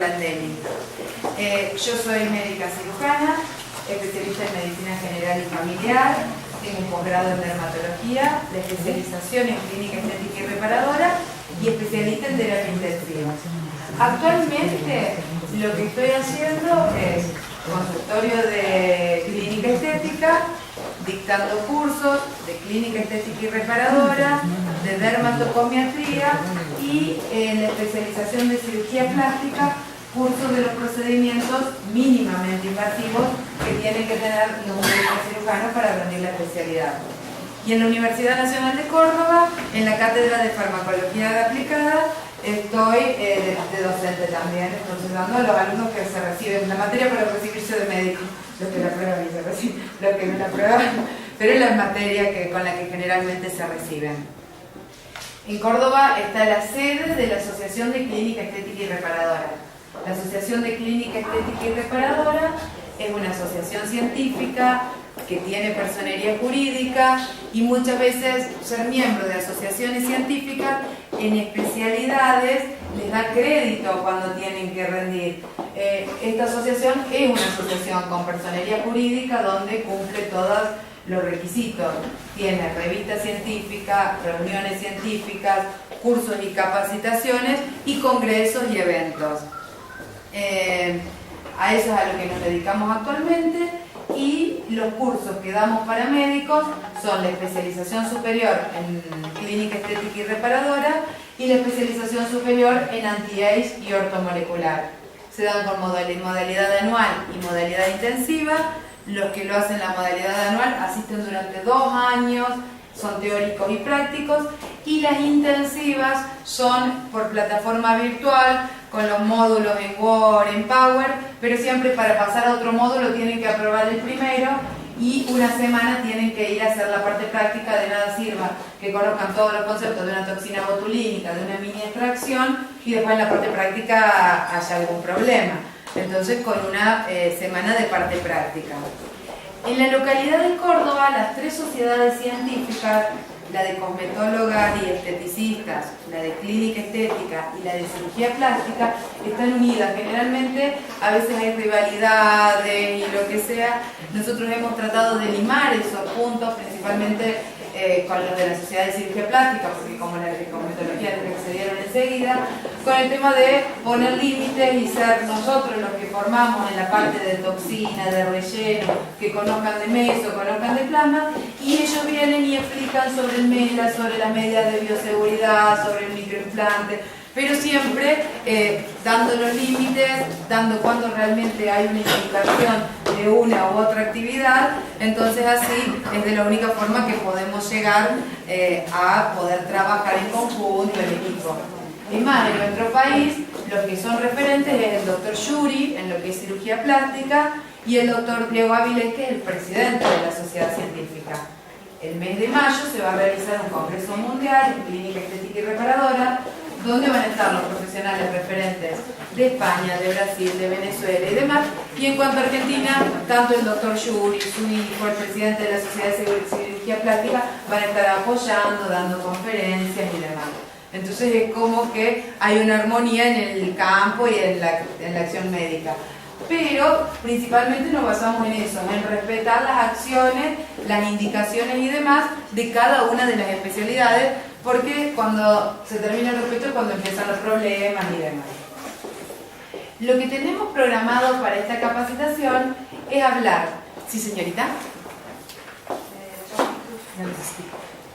Landelli. Yo soy médica cirujana, especialista en medicina general y familiar, tengo un posgrado en dermatología, la especialización en clínica estética y reparadora y especialista en terapia intensiva. Actualmente lo que estoy haciendo es consultorio de clínica estética, dictando cursos de clínica estética y reparadora, de dermatocomiatría y en la especialización de cirugía plástica, cursos de los procedimientos mínimamente invasivos que tienen que tener los médicos cirujanos para rendir la especialidad. Y en la Universidad Nacional de Córdoba, en la Cátedra de Farmacología Aplicada, estoy de docente también, entonces dando a los alumnos que se reciben la materia para recibirse de médico, los que la prueban y se reciben, los que no la prueban, pero es la materia con la que generalmente se reciben. En Córdoba está la sede de la Asociación de Clínica Estética y Reparadora. La Asociación de Clínica Estética y Reparadora es una asociación científica que tiene personería jurídica y muchas veces ser miembro de asociaciones científicas en especialidades les da crédito cuando tienen que rendir. Esta asociación es una asociación con personería jurídica donde cumple todos los requisitos. Tiene revista científica, reuniones científicas, cursos y capacitaciones y congresos y eventos. A eso es a lo que nos dedicamos actualmente, y los cursos que damos para médicos son la especialización superior en clínica estética y reparadora y la especialización superior en anti-age y ortomolecular. Se dan con modalidad anual y modalidad intensiva. Los que lo hacen la modalidad anual asisten durante 2 años, son teóricos y prácticos, y las intensivas son por plataforma virtual, con los módulos en Word, en Power, pero siempre para pasar a otro módulo tienen que aprobar el primero y una semana tienen que ir a hacer la parte práctica. De nada sirva que conozcan todos los conceptos de una toxina botulínica, de una mini extracción, y después en la parte práctica haya algún problema. Entonces, con una semana de parte práctica. En la localidad de Córdoba, las 3 sociedades científicas, la de cosmetólogas y esteticistas, la de clínica estética y la de cirugía plástica, están unidas. Generalmente a veces hay rivalidades y lo que sea. Nosotros hemos tratado de limar esos puntos, principalmente con los de la Sociedad de Cirugía Plástica, porque como la de cosmetología les accedieron enseguida, con el tema de poner límites y ser nosotros los que formamos en la parte de toxina, de relleno, que conozcan de meso, conozcan de plasma, y ellos vienen y explican sobre el MELA, sobre las medidas de bioseguridad, sobre el microimplante, pero siempre dando los límites, dando cuando realmente hay una indicación de una u otra actividad. Entonces así es de la única forma que podemos llegar a poder trabajar en conjunto, en equipo. Y más, en nuestro país, los que son referentes es el doctor Yuri, en lo que es cirugía plástica, y el doctor Diego Avilés, que es el presidente de la sociedad científica. El mes de mayo se va a realizar un congreso mundial en clínica estética y reparadora, donde van a estar los profesionales referentes de España, de Brasil, de Venezuela y demás. Y en cuanto a Argentina, tanto el doctor Yuri, su hijo, el presidente de la Sociedad de Cirugía Plástica, van a estar apoyando, dando conferencias y demás. Entonces es como que hay una armonía en el campo y en la acción médica. Pero principalmente nos basamos en eso, en respetar las acciones, las indicaciones y demás de cada una de las especialidades, porque cuando se termina el respeto es cuando empiezan los problemas y demás. Lo que tenemos programado para esta capacitación es hablar. ¿Sí, señorita?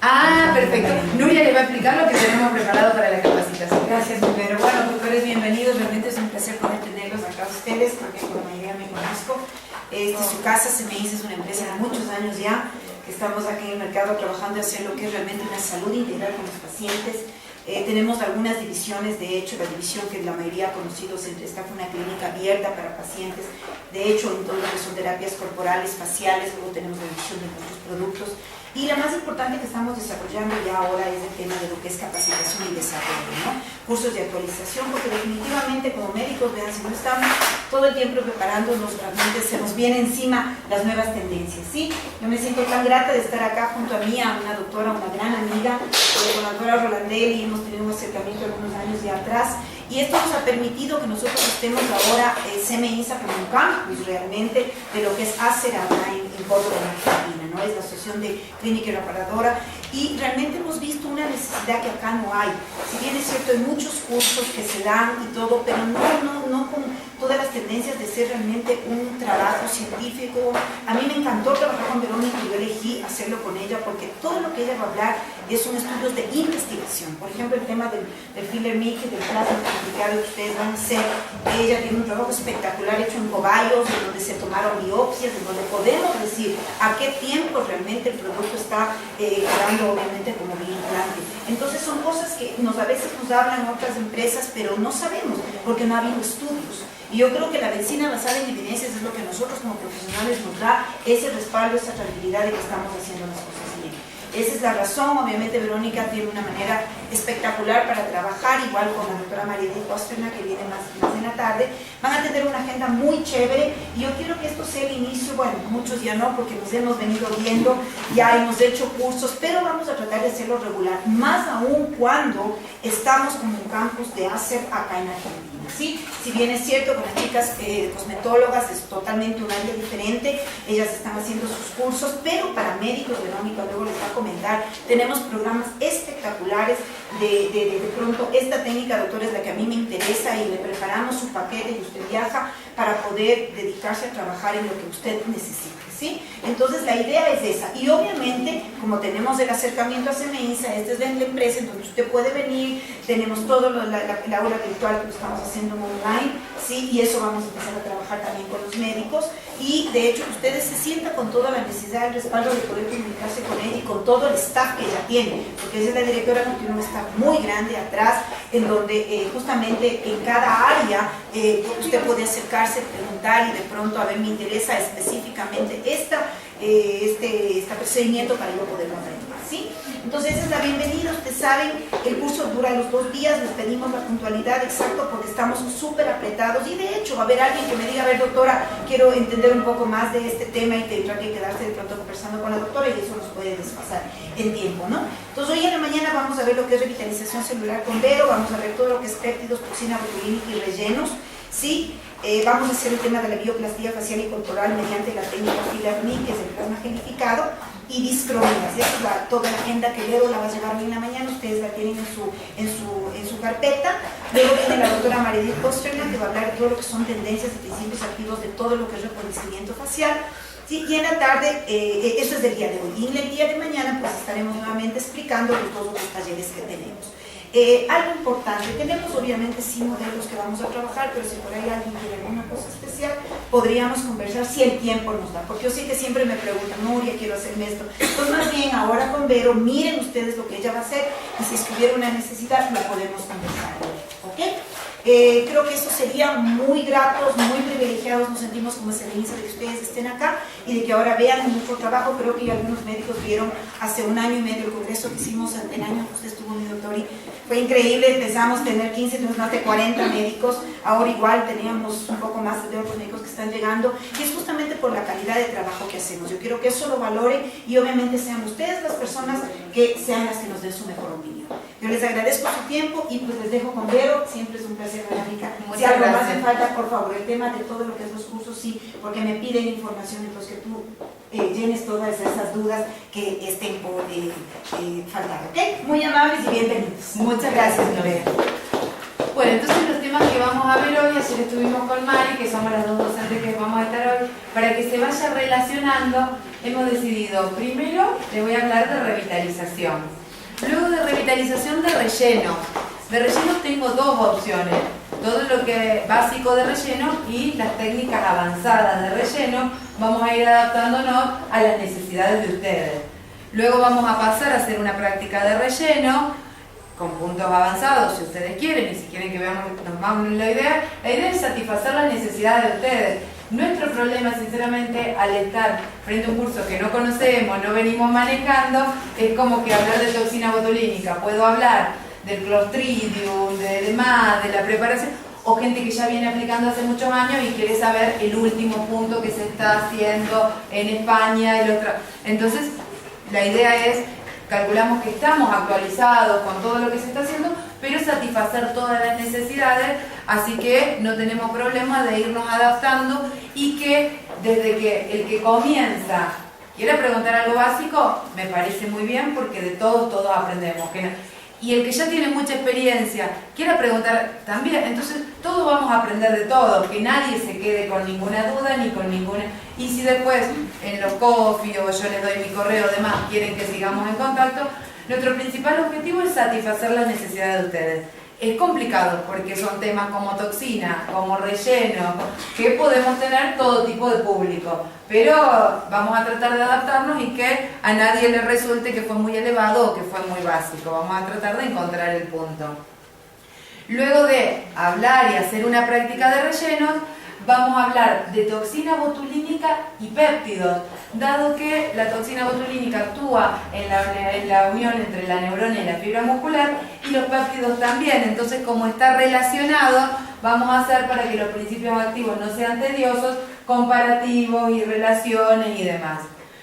Ah, perfecto. Nuria les va a explicar lo que tenemos preparado para la capacitación. Gracias, Pedro. Bueno, doctores, bienvenidos. Realmente es un placer poder tenerlos acá a ustedes, porque por la mayoría me conozco. Su casa, CMIS, es una empresa de muchos años ya, que estamos aquí en el mercado trabajando en hacer lo que es realmente una salud integral con los pacientes. Tenemos algunas divisiones. De hecho, la división que la mayoría ha conocido esta fue una clínica abierta para pacientes. De hecho, en todo lo que son terapias corporales, faciales, luego tenemos la división de nuestros productos. Y la más importante que estamos desarrollando ya ahora es el tema de lo que es capacitación y desarrollo, ¿no? Cursos de actualización, porque definitivamente como médicos, vean, si no estamos todo el tiempo preparándonos, realmente se nos viene encima las nuevas tendencias, ¿sí? Yo me siento tan grata de estar acá junto a mí, a una doctora, una gran amiga, con la doctora Rolandelli, hemos tenido un acercamiento algunos años ya atrás, Y esto nos ha permitido que nosotros estemos ahora CMINSA como un campus realmente de lo que es ACER acá en Córdoba, en Argentina, ¿no? Es la Asociación de Clínica Reparadora, y realmente hemos visto una necesidad que acá no hay. Si bien es cierto, hay muchos cursos que se dan y todo, pero no con todas las tendencias de ser realmente un trabajo científico. A mí me encantó trabajar con Verónica y yo elegí hacerlo con ella porque todo lo que ella va a hablar son estudios de investigación. Por ejemplo, el tema del filler Mickey, del plasma amplificado que ustedes van a hacer. Ella tiene un trabajo espectacular hecho en cobayos, en donde se tomaron biopsias, en donde podemos decir a qué tiempo realmente el producto está quedando obviamente como implante. Entonces son cosas que a veces nos hablan otras empresas, pero no sabemos porque no ha habido estudios. Y yo creo que la medicina basada en evidencias es lo que a nosotros como profesionales nos da ese respaldo, esa tranquilidad de que estamos haciendo las cosas bien. Esa es la razón. Obviamente Verónica tiene una manera espectacular para trabajar, igual con la doctora María de Costerna, que viene más en la tarde. Van a tener una agenda muy chévere y yo quiero que esto sea el inicio. Bueno, muchos ya no, porque nos hemos venido viendo, ya hemos hecho cursos, pero vamos a tratar de hacerlo regular, más aún cuando estamos como un campus de ACER acá en Argentina. ¿Sí? Si bien es cierto, con las chicas cosmetólogas es totalmente un área diferente, ellas están haciendo sus cursos, pero para médicos, Verónica luego les va a comentar, tenemos programas espectaculares de pronto. Esta técnica, doctor, es la que a mí me interesa y le preparamos su paquete y usted viaja para poder dedicarse a trabajar en lo que usted necesite. ¿Sí? Entonces la idea es esa, y obviamente como tenemos el acercamiento a CMINSA, esta es la empresa en donde usted puede venir, tenemos todo la aula virtual que lo estamos haciendo online, ¿sí? Y eso vamos a empezar a trabajar también con los médicos, y de hecho ustedes se sientan con toda la necesidad, el respaldo de poder comunicarse con ella y con todo el staff que ella tiene, porque ella es la directora que tiene un staff muy grande atrás, en donde justamente en cada área usted puede acercarse, preguntar, y de pronto, a ver, me interesa específicamente este procedimiento para yo poderlo aprender, ¿sí? Entonces esa es la bienvenida. Ustedes saben, el curso dura los 2 días, les pedimos la puntualidad exacta porque estamos súper apretados, y de hecho va a haber alguien que me diga, a ver, doctora, quiero entender un poco más de este tema, y tendrá que quedarse de pronto conversando con la doctora, y eso nos puede desfasar en tiempo, ¿no? Entonces hoy en la mañana vamos a ver lo que es revitalización celular con Vero, vamos a ver todo lo que es péptidos, toxina botulínica y rellenos, ¿sí? Vamos a hacer el tema de la bioplastía facial y corporal mediante la técnica filler-Mickey, que es el plasma gelificado, y discromías. Esa es toda la agenda que Vero la va a llevar hoy en la mañana, ustedes la tienen en su carpeta. Luego viene la doctora María Costerna, que va a hablar de todo lo que son tendencias y principios activos de todo lo que es reconocimiento facial. Sí, y en la tarde, eso es del día de hoy, y en el día de mañana pues estaremos nuevamente explicando todos los talleres que tenemos. Algo importante, tenemos obviamente 5 modelos que vamos a trabajar, pero si por ahí alguien quiere alguna cosa especial, podríamos conversar si el tiempo nos da, porque yo sé que siempre me preguntan, Nuria, quiero hacerme esto. Pues más bien ahora con Vero, miren ustedes lo que ella va a hacer, y si hubiera una necesidad, la podemos conversar, ¿ok? Creo que eso sería muy gratos, muy privilegiados, nos sentimos como CMINSA de que ustedes estén acá y de que ahora vean nuestro trabajo. Creo que algunos médicos vieron hace 1 año y medio el congreso que hicimos el año que usted estuvo, mi doctor, y fue increíble. Empezamos a tener 15, tenemos más de 40 médicos, ahora igual teníamos un poco más de otros médicos que están llegando, y es justamente por la calidad de trabajo que hacemos. Yo quiero que eso lo valoren, y obviamente sean ustedes las personas que sean las que nos den su mejor opinión. Yo les agradezco su tiempo y pues les dejo con Vero. Siempre es un placer, Verónica. Si algo más me falta, por favor, el tema de todo lo que es los cursos, sí, porque me piden información, entonces que tú llenes todas esas dudas que estén por faltar, ¿ok? Muy amables y bienvenidos. Muchas gracias, Lorena. Bueno, entonces los temas que vamos a ver hoy, ayer estuvimos con Mari, que somos las 2 docentes que vamos a estar hoy, para que se vaya relacionando, hemos decidido, primero les voy a hablar de revitalización. Luego de revitalización de relleno. De relleno tengo 2 opciones. Todo lo que es básico de relleno y las técnicas avanzadas de relleno. Vamos a ir adaptándonos a las necesidades de ustedes. Luego vamos a pasar a hacer una práctica de relleno con puntos avanzados si ustedes quieren, y si quieren que veamos, nos vamos en la idea es satisfacer las necesidades de ustedes. Nuestro problema, sinceramente, al estar frente a un curso que no conocemos, no venimos manejando, es como que hablar de toxina botulínica. Puedo hablar del Clostridium, de demás, de la preparación, o gente que ya viene aplicando hace muchos años y quiere saber el último punto que se está haciendo en España. Entonces, la idea es, calculamos que estamos actualizados con todo lo que se está haciendo, pero satisfacer todas las necesidades, así que no tenemos problema de irnos adaptando y que desde que el que comienza quiera preguntar algo básico, me parece muy bien porque de todos aprendemos. Y el que ya tiene mucha experiencia quiera preguntar también, entonces todos vamos a aprender de todo, que nadie se quede con ninguna duda ni con ninguna... Y si después en los coffee o yo les doy mi correo o demás quieren que sigamos en contacto, nuestro principal objetivo es satisfacer las necesidades de ustedes. Es complicado porque son temas como toxina, como relleno, que podemos tener todo tipo de público, pero vamos a tratar de adaptarnos y que a nadie le resulte que fue muy elevado o que fue muy básico. Vamos a tratar de encontrar el punto. Luego de hablar y hacer una práctica de rellenos, vamos a hablar de toxina botulínica y péptidos, dado que la toxina botulínica actúa en la unión entre la neurona y la fibra muscular y los péptidos también. Entonces, como está relacionado, vamos a hacer para que los principios activos no sean tediosos, comparativos y relaciones y demás.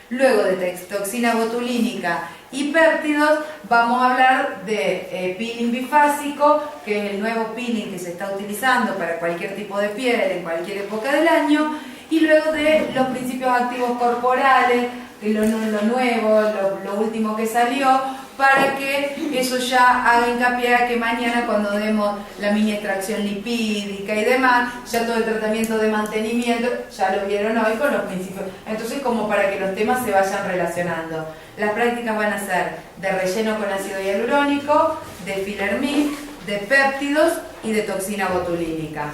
Luego de toxina botulínica y péptidos, vamos a hablar de peeling bifásico, que es el nuevo peeling que se está utilizando para cualquier tipo de piel en cualquier época del año, y luego de los principios activos corporales, que lo nuevo, lo último que salió, para que eso ya haga hincapié a que mañana cuando demos la mini extracción lipídica y demás, ya todo el tratamiento de mantenimiento, ya lo vieron hoy con los principios. Entonces, como para que los temas se vayan relacionando. Las prácticas van a ser de relleno con ácido hialurónico, de filler mist, de péptidos y de toxina botulínica.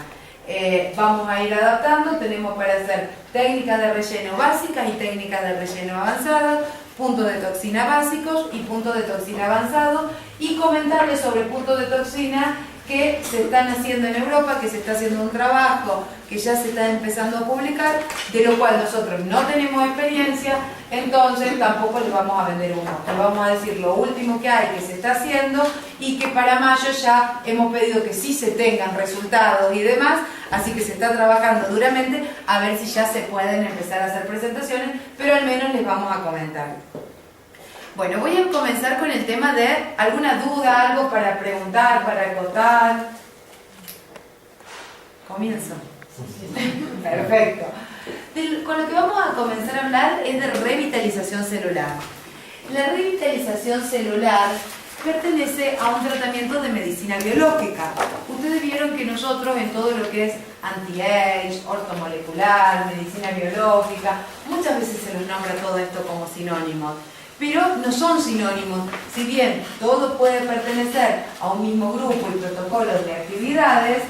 Vamos a ir adaptando, tenemos para hacer técnicas de relleno básicas y técnicas de relleno avanzadas, puntos de toxina básicos y puntos de toxina avanzados, y comentarles sobre puntos de toxina que se están haciendo en Europa, que se está haciendo un trabajo que ya se está empezando a publicar, de lo cual nosotros no tenemos experiencia, entonces tampoco les vamos a vender uno. Les vamos a decir lo último que hay, que se está haciendo, y que para mayo ya hemos pedido que sí se tengan resultados y demás, así que se está trabajando duramente a ver si ya se pueden empezar a hacer presentaciones, pero al menos les vamos a comentar. Bueno, voy a comenzar con el tema de alguna duda, algo para preguntar, para acotar. Comienzo. Perfecto. Con lo que vamos a comenzar a hablar es de revitalización celular. La revitalización celular pertenece a un tratamiento de medicina biológica. Ustedes vieron que nosotros en todo lo que es anti-age, ortomolecular, medicina biológica, muchas veces se nos nombra todo esto como sinónimos. Pero no son sinónimos. Si bien todo puede pertenecer a un mismo grupo y protocolos de actividades,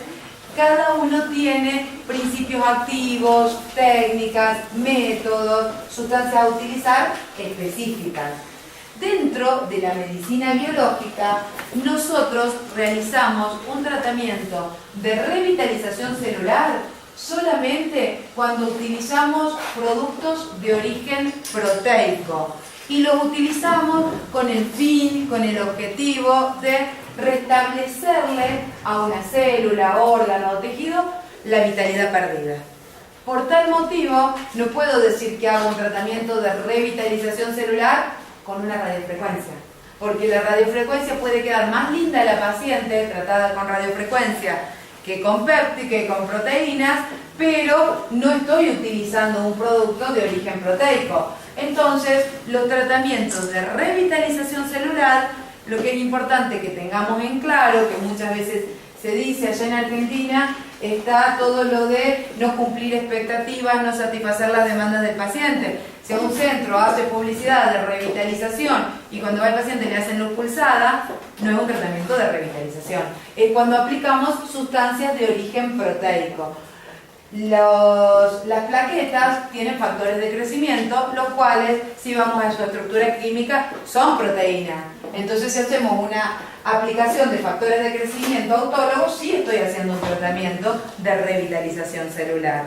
cada uno tiene principios activos, técnicas, métodos, sustancias a utilizar específicas. Dentro de la medicina biológica, nosotros realizamos un tratamiento de revitalización celular solamente cuando utilizamos productos de origen proteico. Y los utilizamos con el fin, con el objetivo de restablecerle a una célula, órgano o tejido la vitalidad perdida. Por tal motivo, no puedo decir que hago un tratamiento de revitalización celular con una radiofrecuencia, porque la radiofrecuencia puede quedar más linda la paciente tratada con radiofrecuencia que con péptidos, que con proteínas, pero no estoy utilizando un producto de origen proteico. Entonces, los tratamientos de revitalización celular, lo que es importante que tengamos en claro, que muchas veces se dice allá en Argentina, está todo lo de no cumplir expectativas, no satisfacer las demandas del paciente. Si un centro hace publicidad de revitalización y cuando va el paciente le hacen luz pulsada, no es un tratamiento de revitalización. Es cuando aplicamos sustancias de origen proteico. Las plaquetas tienen factores de crecimiento, los cuales, si vamos a su estructura química, son proteínas. Entonces, si hacemos una aplicación de factores de crecimiento autólogos, sí estoy haciendo un tratamiento de revitalización celular.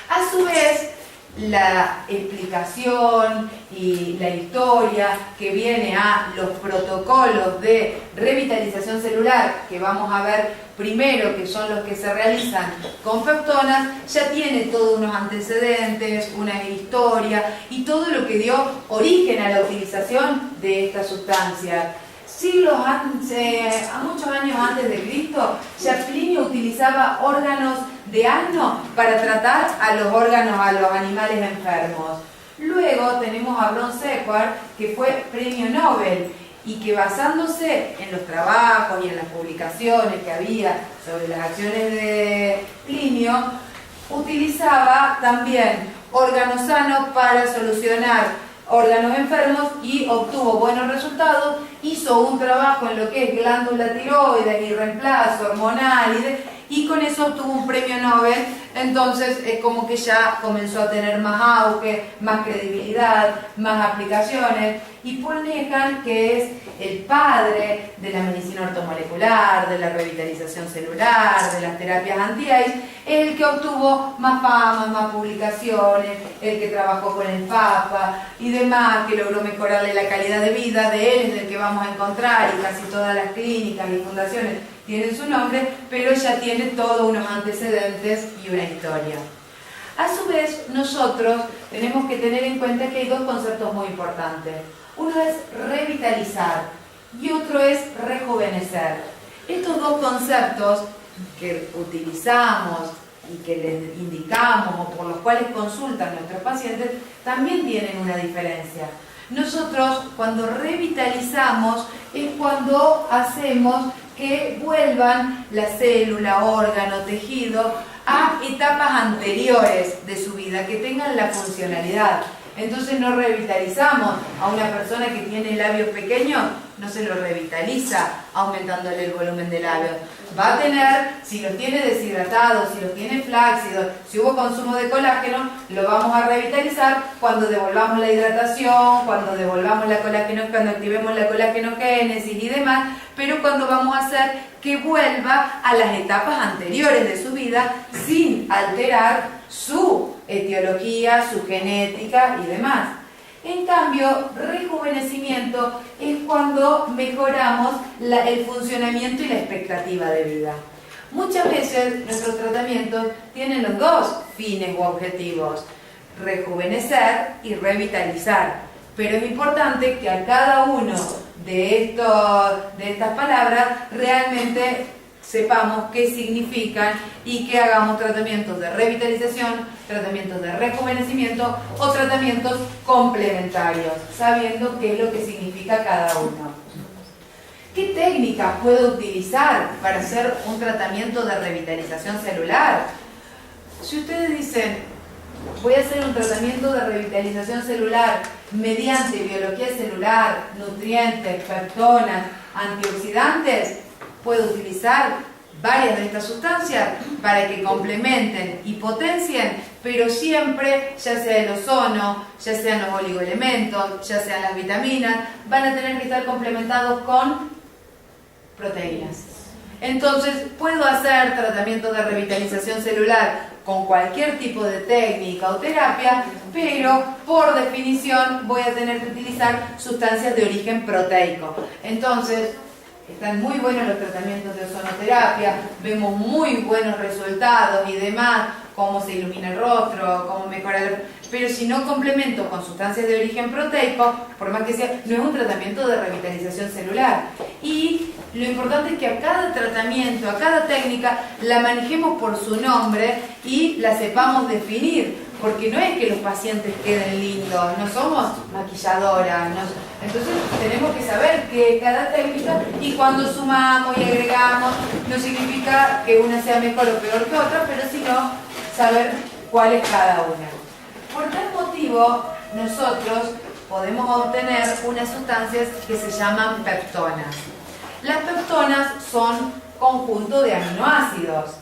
A su vez, la explicación y la historia que viene a los protocolos de revitalización celular, que vamos a ver primero, que son los que se realizan con peptonas, ya tiene todos unos antecedentes, una historia y todo lo que dio origen a la utilización de esta sustancia. a muchos años antes de Cristo, ya Plinio utilizaba órganos de asno para tratar a los animales enfermos. Luego tenemos a Bron Sequard, que fue premio Nobel, y que basándose en los trabajos y en las publicaciones que había sobre las acciones de Plinio, utilizaba también órganos sanos para solucionar órganos enfermos y obtuvo buenos resultados. Hizo un trabajo en lo que es glándula tiroides y reemplazo hormonal y con eso obtuvo un premio Nobel. Entonces es como que ya comenzó a tener más auge, más credibilidad, más aplicaciones. Y Paul Nehan, que es el padre de la medicina ortomolecular, de la revitalización celular, de las terapias anti-AIDS, el que obtuvo más fama, más publicaciones, el que trabajó con el Papa y demás, que logró mejorarle la calidad de vida. De él es el que vamos a encontrar, y casi todas las clínicas y fundaciones tienen su nombre, pero ya tiene todos unos antecedentes y una historia. A su vez, nosotros tenemos que tener en cuenta que hay dos conceptos muy importantes. Uno es revitalizar y otro es rejuvenecer. Estos dos conceptos que utilizamos y que les indicamos o por los cuales consultan nuestros pacientes también tienen una diferencia. Nosotros cuando revitalizamos es cuando hacemos que vuelvan la célula, órgano, tejido a etapas anteriores de su vida, que tengan la funcionalidad. Entonces no revitalizamos a una persona que tiene labios pequeños, no se lo revitaliza aumentándole el volumen de labios. Va a tener, si los tiene deshidratados, si los tiene flácidos, si hubo consumo de colágeno, lo vamos a revitalizar cuando devolvamos la hidratación, cuando devolvamos la colágeno, cuando activemos la colágenogénesis y demás, pero cuando vamos a hacer que vuelva a las etapas anteriores de su vida sin alterar su etiología, su genética y demás. En cambio, rejuvenecimiento es cuando mejoramos el funcionamiento y la expectativa de vida. Muchas veces nuestros tratamientos tienen los dos fines u objetivos, rejuvenecer y revitalizar. Pero es importante que a cada uno de estas palabras realmente sepamos qué significan y que hagamos tratamientos de revitalización, tratamientos de rejuvenecimiento o tratamientos complementarios, sabiendo qué es lo que significa cada uno. ¿Qué técnicas puedo utilizar para hacer un tratamiento de revitalización celular? Si ustedes dicen, voy a hacer un tratamiento de revitalización celular mediante biología celular, nutrientes, peptonas, antioxidantes, puedo utilizar varias de estas sustancias para que complementen y potencien, pero siempre, ya sea el ozono, ya sean los oligoelementos, ya sean las vitaminas, van a tener que estar complementados con proteínas. Entonces, puedo hacer tratamientos de revitalización celular con cualquier tipo de técnica o terapia, pero por definición voy a tener que utilizar sustancias de origen proteico. Entonces, están muy buenos los tratamientos de ozonoterapia, vemos muy buenos resultados y demás, cómo se ilumina el rostro, cómo mejora pero si no complemento con sustancias de origen proteico, por más que sea, no es un tratamiento de revitalización celular. Y lo importante es que a cada tratamiento, a cada técnica, la manejemos por su nombre y la sepamos definir, porque no es que los pacientes queden lindos, no somos maquilladoras, entonces tenemos que saber qué es cada técnica, y cuando sumamos y agregamos, no significa que una sea mejor o peor que otra, pero sino saber cuál es cada una. Por tal motivo, nosotros podemos obtener unas sustancias que se llaman peptonas. Las peptonas son conjuntos de aminoácidos.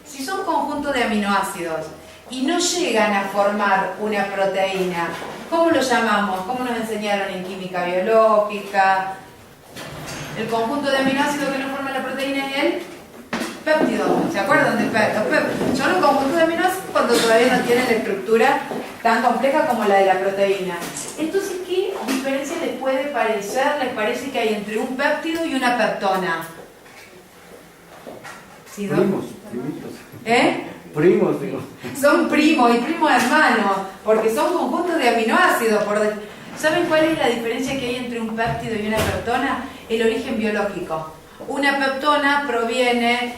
Si son conjuntos de aminoácidos y no llegan a formar una proteína, ¿cómo lo llamamos? ¿Cómo nos enseñaron en química biológica? El conjunto de aminoácidos que no forma la proteína es el péptido. ¿Se acuerdan del péptido? Son los conjuntos de aminoácidos cuando todavía no tienen la estructura tan compleja como la de la proteína. Entonces, ¿qué diferencia les puede parecer? ¿Les parece que hay entre un péptido y una peptona? ¿Sí, primos, primitos. Primos, digo. Son primos y primos hermanos, porque son conjuntos de aminoácidos. ¿Saben cuál es la diferencia que hay entre un péptido y una peptona? El origen biológico. Una peptona proviene,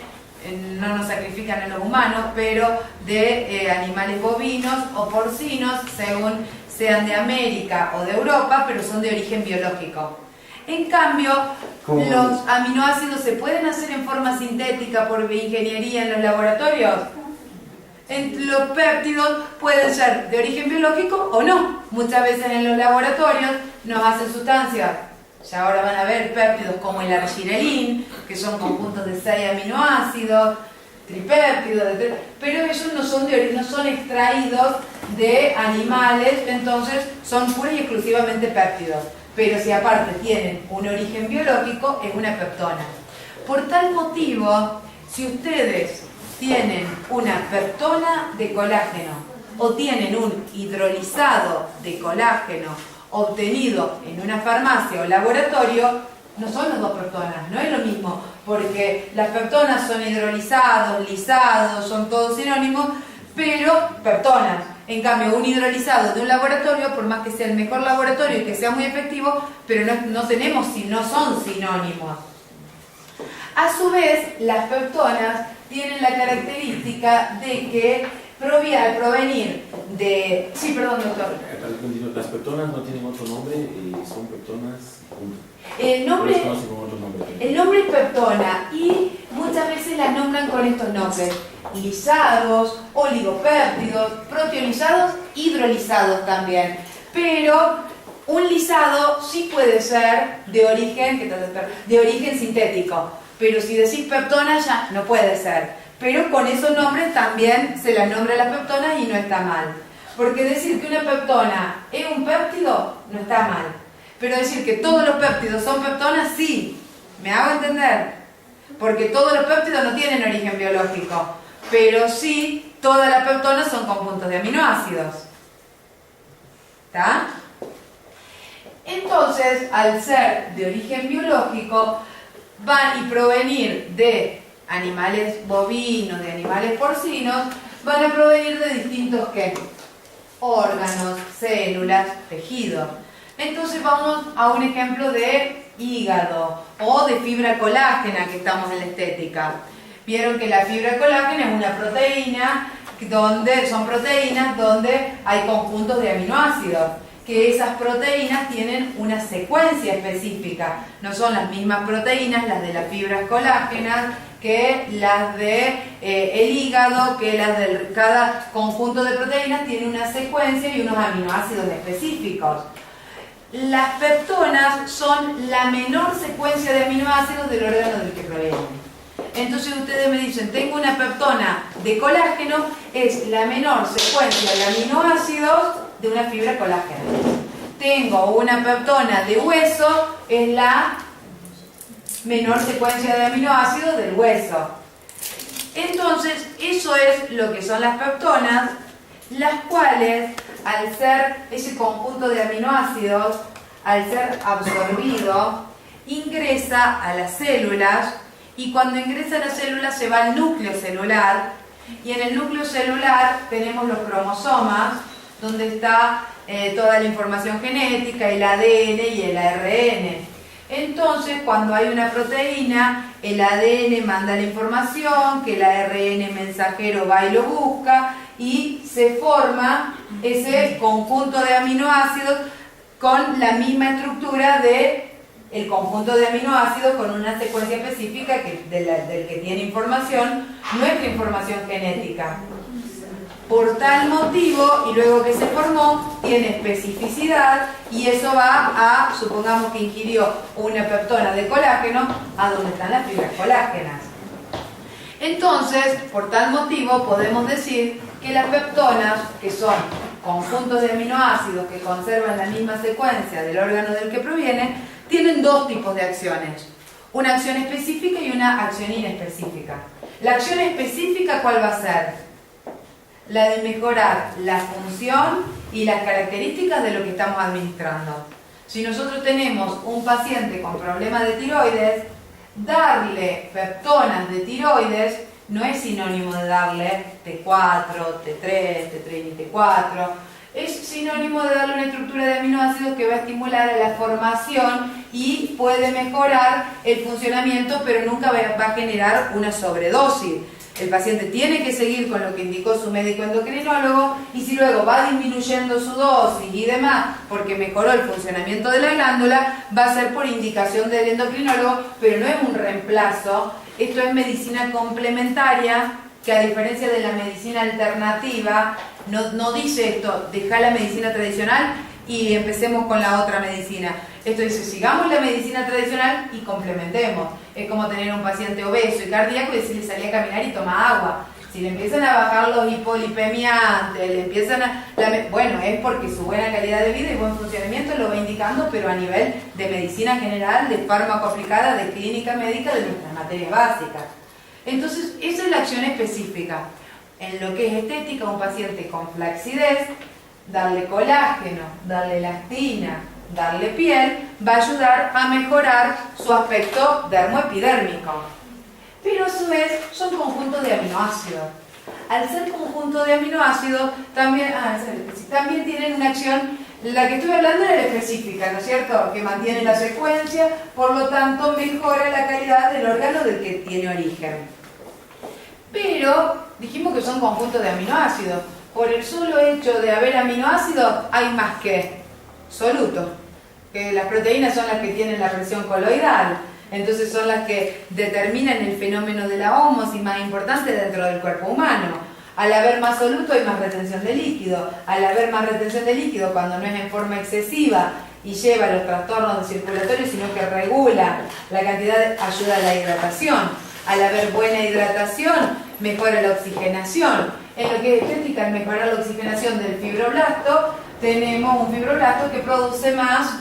no nos sacrifican en los humanos, pero de animales bovinos o porcinos, según sean de América o de Europa, pero son de origen biológico. En cambio, los aminoácidos se pueden hacer en forma sintética por ingeniería en los laboratorios. Los péptidos pueden ser de origen biológico o no. Muchas veces en los laboratorios nos hacen sustancias. Ya ahora van a ver péptidos como el arginelín, que son conjuntos de 6 aminoácidos, tripéptidos, pero ellos no son extraídos de animales, entonces son pura y exclusivamente péptidos. Pero si aparte tienen un origen biológico, es una peptona. Por tal motivo, si ustedes tienen una peptona de colágeno o tienen un hidrolizado de colágeno obtenido en una farmacia o laboratorio, no son las dos peptonas, no es lo mismo, porque las peptonas son hidrolizados, lisados, son todos sinónimos, pero peptonas. En cambio, un hidrolizado de un laboratorio, por más que sea el mejor laboratorio y que sea muy efectivo, pero no son sinónimos. A su vez, las peptonas tienen la característica de que al provenir de... Sí, perdón, doctor. Las peptonas no tienen otro nombre, son peptonas... El nombre es peptona y muchas veces las nombran con estos nombres: lisados, oligopéptidos, proteolizados, hidrolizados también. Pero un lisado sí puede ser de origen sintético, pero si decís peptona ya no puede ser. Pero con esos nombres también se las nombra las peptonas y no está mal. Porque decir que una peptona es un péptido no está mal. Pero decir que todos los péptidos son peptonas, sí. ¿Me hago entender? Porque todos los péptidos no tienen origen biológico. Pero sí, todas las peptonas son conjuntos de aminoácidos. ¿Está? Entonces, al ser de origen biológico, van y provenir de animales bovinos, de animales porcinos, van a provenir de distintos ¿qué? Órganos, células, tejidos. Entonces vamos a un ejemplo de hígado o de fibra colágena, que estamos en la estética. Vieron que la fibra colágena es una proteína, son proteínas donde hay conjuntos de aminoácidos, que esas proteínas tienen una secuencia específica. No son las mismas proteínas las de las fibras colágenas que las de el hígado, que las de cada conjunto de proteínas tiene una secuencia y unos aminoácidos específicos. Las peptonas son la menor secuencia de aminoácidos del órgano del que provienen. Entonces ustedes me dicen, tengo una peptona de colágeno, es la menor secuencia de aminoácidos de una fibra colágena. Tengo una peptona de hueso, es la menor secuencia de aminoácidos del hueso. Entonces, eso es lo que son las peptonas, las cuales, al ser ese conjunto de aminoácidos, al ser absorbido, ingresa a las células, y cuando ingresa a las células se va al núcleo celular, y en el núcleo celular tenemos los cromosomas, donde está toda la información genética, el ADN y el ARN. Entonces, cuando hay una proteína, el ADN manda la información, que el ARN mensajero va y lo busca, y se forma ese conjunto de aminoácidos con la misma estructura del conjunto de aminoácidos, con una secuencia específica del que tiene información, nuestra información genética. Por tal motivo, y luego que se formó, tiene especificidad, y eso va a, supongamos que ingirió una peptona de colágeno, a donde están las fibras colágenas. Entonces, por tal motivo, podemos decir que las peptonas, que son conjuntos de aminoácidos que conservan la misma secuencia del órgano del que provienen, tienen dos tipos de acciones. Una acción específica y una acción inespecífica. La acción específica, ¿cuál va a ser? La de mejorar la función y las características de lo que estamos administrando. Si nosotros tenemos un paciente con problemas de tiroides, darle peptonas de tiroides no es sinónimo de darle T4, T3 y T4. Es sinónimo de darle una estructura de aminoácidos que va a estimular a la formación y puede mejorar el funcionamiento, pero nunca va a generar una sobredosis. El paciente tiene que seguir con lo que indicó su médico endocrinólogo, y si luego va disminuyendo su dosis y demás porque mejoró el funcionamiento de la glándula, va a ser por indicación del endocrinólogo, pero no es un reemplazo. Esto es medicina complementaria, que a diferencia de la medicina alternativa, no dice esto, deja la medicina tradicional y empecemos con la otra medicina. Esto dice, sigamos la medicina tradicional y complementemos. Es como tener un paciente obeso y cardíaco y decirle, salí a caminar y toma agua. Si le empiezan a bajar los hipolipemiantes, le empiezan a... Bueno, es porque su buena calidad de vida y buen funcionamiento lo va indicando, pero a nivel de medicina general, de fármaco aplicada, de clínica médica, de nuestras materias básicas. Entonces, esa es la acción específica. En lo que es estética, un paciente con flacidez, darle colágeno, darle elastina, darle piel, va a ayudar a mejorar su aspecto dermoepidérmico. Pero a su vez son conjuntos de aminoácidos. Al ser conjunto de aminoácidos, también tienen una acción, la que estoy hablando es la específica, ¿no es cierto? Que mantiene la secuencia, por lo tanto mejora la calidad del órgano del que tiene origen. Pero dijimos que son conjuntos de aminoácidos. Por el solo hecho de haber aminoácidos, hay más que solutos. Que las proteínas son las que tienen la presión coloidal, entonces son las que determinan el fenómeno de la ósmosis más importante dentro del cuerpo humano. Al haber más soluto hay más retención de líquido. Al haber más retención de líquido, cuando no es en forma excesiva y lleva a los trastornos circulatorios, sino que regula la cantidad, ayuda a la hidratación. Al haber buena hidratación, mejora la oxigenación. En lo que es estética, al mejorar la oxigenación del fibroblasto, tenemos un fibroblasto que produce más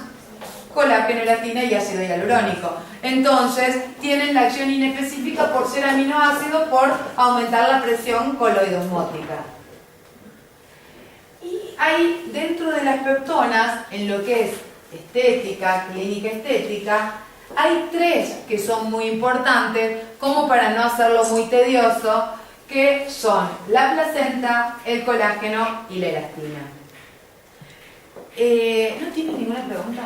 colágeno, elastina y ácido hialurónico. Entonces, tienen la acción inespecífica por ser aminoácidos, por aumentar la presión coloidosmótica. Y hay dentro de las peptonas, en lo que es estética, clínica estética, hay tres que son muy importantes, como para no hacerlo muy tedioso, que son la placenta, el colágeno y la elastina. ¿No tiene ninguna pregunta?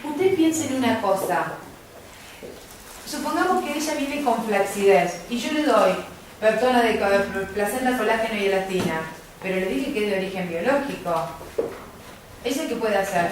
Usted piense en una cosa. Supongamos que ella viene con flacidez y yo le doy peptona de placenta, colágeno y elastina, pero le dije que es de origen biológico. ¿Ella qué puede hacer?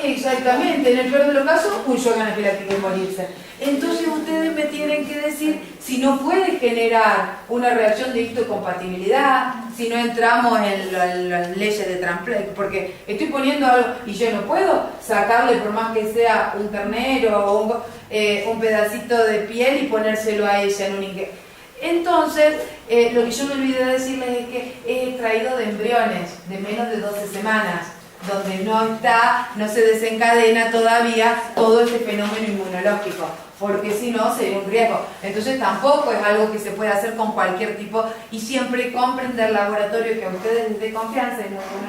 Exactamente, en el peor de los casos, un shock anafiláctico y morirse. Entonces ustedes me tienen que decir si no puede generar una reacción de histocompatibilidad, si no entramos en las leyes de trasplante, porque estoy poniendo algo y yo no puedo sacarle, por más que sea un ternero o un pedacito de piel y ponérselo a ella en un injerto. Entonces, lo que yo me olvidé de decirles es que es extraído de embriones de menos de 12 semanas, donde no se desencadena todavía todo este fenómeno inmunológico, porque si no sería un riesgo. Entonces tampoco es algo que se puede hacer con cualquier tipo, y siempre compren del laboratorio que a ustedes les dé confianza,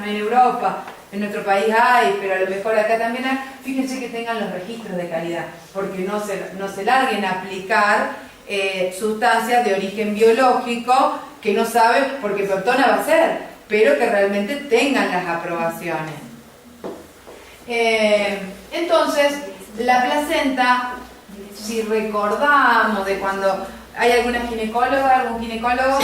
en Europa, en nuestro país hay, pero a lo mejor acá también hay. Fíjense que tengan los registros de calidad, porque no se larguen a aplicar sustancias de origen biológico que no saben, porque peptona va a ser, pero que realmente tengan las aprobaciones. Entonces, la placenta, si recordamos de cuando hay alguna ginecóloga, algún ginecólogo,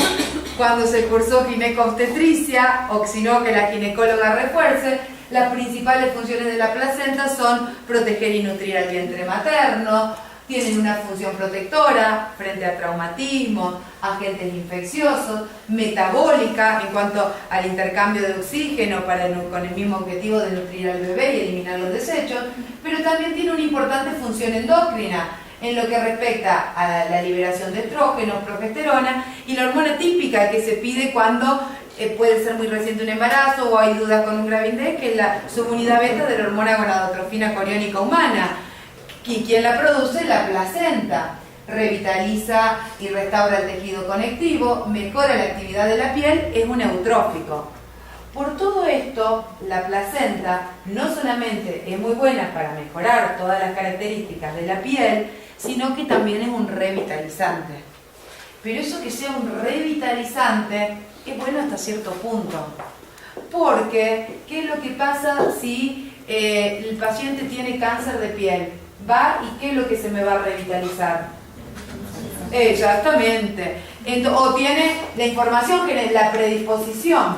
cuando se cursó ginecobstetricia, o si no, que la ginecóloga refuerce, las principales funciones de la placenta son proteger y nutrir al vientre materno. Tienen una función protectora frente a traumatismos, agentes infecciosos, metabólica en cuanto al intercambio de oxígeno con el mismo objetivo de nutrir al bebé y eliminar los desechos, pero también tiene una importante función endocrina en lo que respecta a la liberación de estrógenos, progesterona y la hormona típica que se pide cuando puede ser muy reciente un embarazo o hay dudas con un gravidez, que es la subunidad beta de la hormona gonadotrofina coriónica humana. ¿Y quién la produce? La placenta. Revitaliza y restaura el tejido conectivo, mejora la actividad de la piel, es un eutrófico. Por todo esto, la placenta no solamente es muy buena para mejorar todas las características de la piel, sino que también es un revitalizante. Pero eso que sea un revitalizante es bueno hasta cierto punto. Porque, ¿qué es lo que pasa si el paciente tiene cáncer de piel? Va y ¿qué es lo que se me va a revitalizar? Exactamente. O tiene la información que es la predisposición.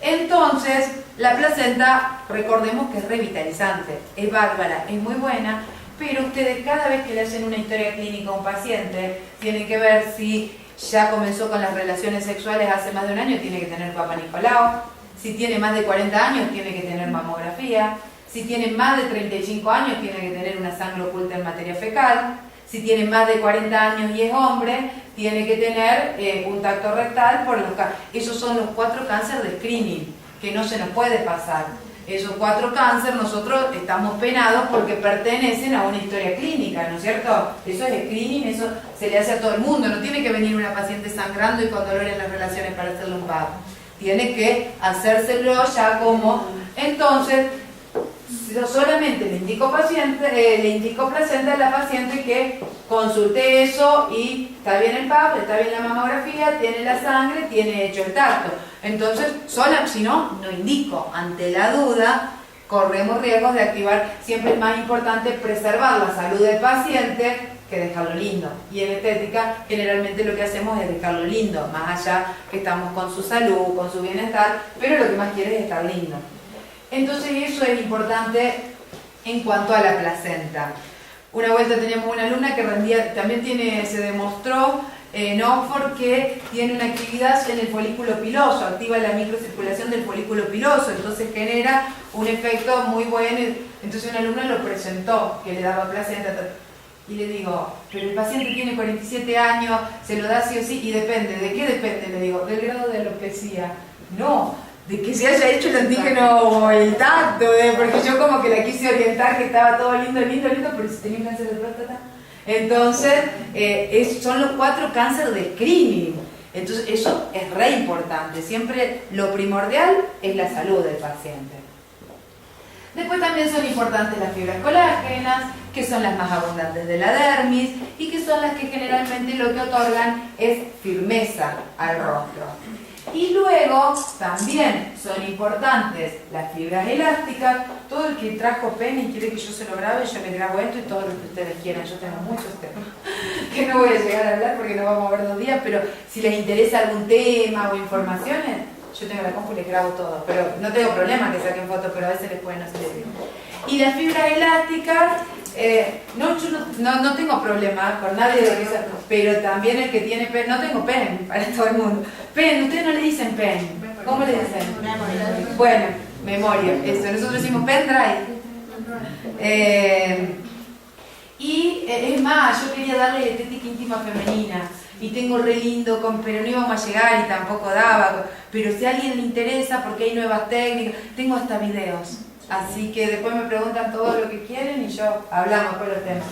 Entonces, la placenta, recordemos que es revitalizante, es bárbara, es muy buena, pero ustedes cada vez que le hacen una historia clínica a un paciente, tienen que ver si ya comenzó con las relaciones sexuales hace más de un año, tiene que tener Papa Nicolau. Si tiene más de 40 años, tiene que tener mamografía. Si tiene más de 35 años, tiene que tener una sangre oculta en materia fecal. Si tiene más de 40 años y es hombre, tiene que tener un tacto rectal. Esos son los 4 cánceres de screening, que no se nos puede pasar. Esos 4 cánceres nosotros estamos penados porque pertenecen a una historia clínica, ¿no es cierto? Eso es screening, eso se le hace a todo el mundo. No tiene que venir una paciente sangrando y con dolor en las relaciones para hacerle un PAP. Tiene que hacérselo ya como... Entonces, solamente le indico placenta a la paciente que consulte eso y está bien el PAP, está bien la mamografía, tiene la sangre, tiene hecho el tacto. Entonces, si no, no indico. Ante la duda, corremos riesgos de activar. Siempre es más importante preservar la salud del paciente que dejarlo lindo. Y en estética, generalmente lo que hacemos es dejarlo lindo, más allá que estamos con su salud, con su bienestar, pero lo que más quiere es estar lindo. Entonces, eso es importante en cuanto a la placenta. Una vuelta teníamos una alumna que rendía, también se demostró en Oxford que tiene una actividad en el folículo piloso, activa la microcirculación del folículo piloso, entonces genera un efecto muy bueno. Entonces una alumna lo presentó, que le daba placenta, y le digo, pero el paciente tiene 47 años, se lo da sí o sí, y depende. ¿De qué depende? Le digo, del grado de alopecia. No, de que se haya hecho el antígeno o el tacto, porque yo como que la quise orientar que estaba todo lindo, pero si tenía un cáncer de próstata. Entonces, son los 4 cánceres de screening. Entonces, eso es re importante. Siempre lo primordial es la salud del paciente. Después también son importantes las fibras colágenas, que son las más abundantes de la dermis y que son las que generalmente lo que otorgan es firmeza al rostro. Y luego también son importantes las fibras elásticas. Todo el que trajo pene y quiere que yo se lo grabe, yo le grabo esto y todo lo que ustedes quieran. Yo tengo muchos temas que no voy a llegar a hablar porque no vamos a ver 2 días, pero si les interesa algún tema o informaciones, yo tengo la compu y les grabo todo. Pero no tengo problema que saquen fotos, pero a veces les pueden hacer bien. Y las fibras elásticas, yo no tengo problema con nadie de que sea, pero también el que tiene pen, no tengo pen para todo el mundo. Pen, ustedes no le dicen pen, ¿cómo le dicen? Memoria. Bueno, memoria, eso, nosotros decimos pendrive. Y es más, yo quería darle estética íntima femenina y tengo re lindo, pero no íbamos a llegar y tampoco daba, pero si a alguien le interesa porque hay nuevas técnicas, tengo hasta videos. Así que después me preguntan todo lo que quieren y yo hablamos por los temas.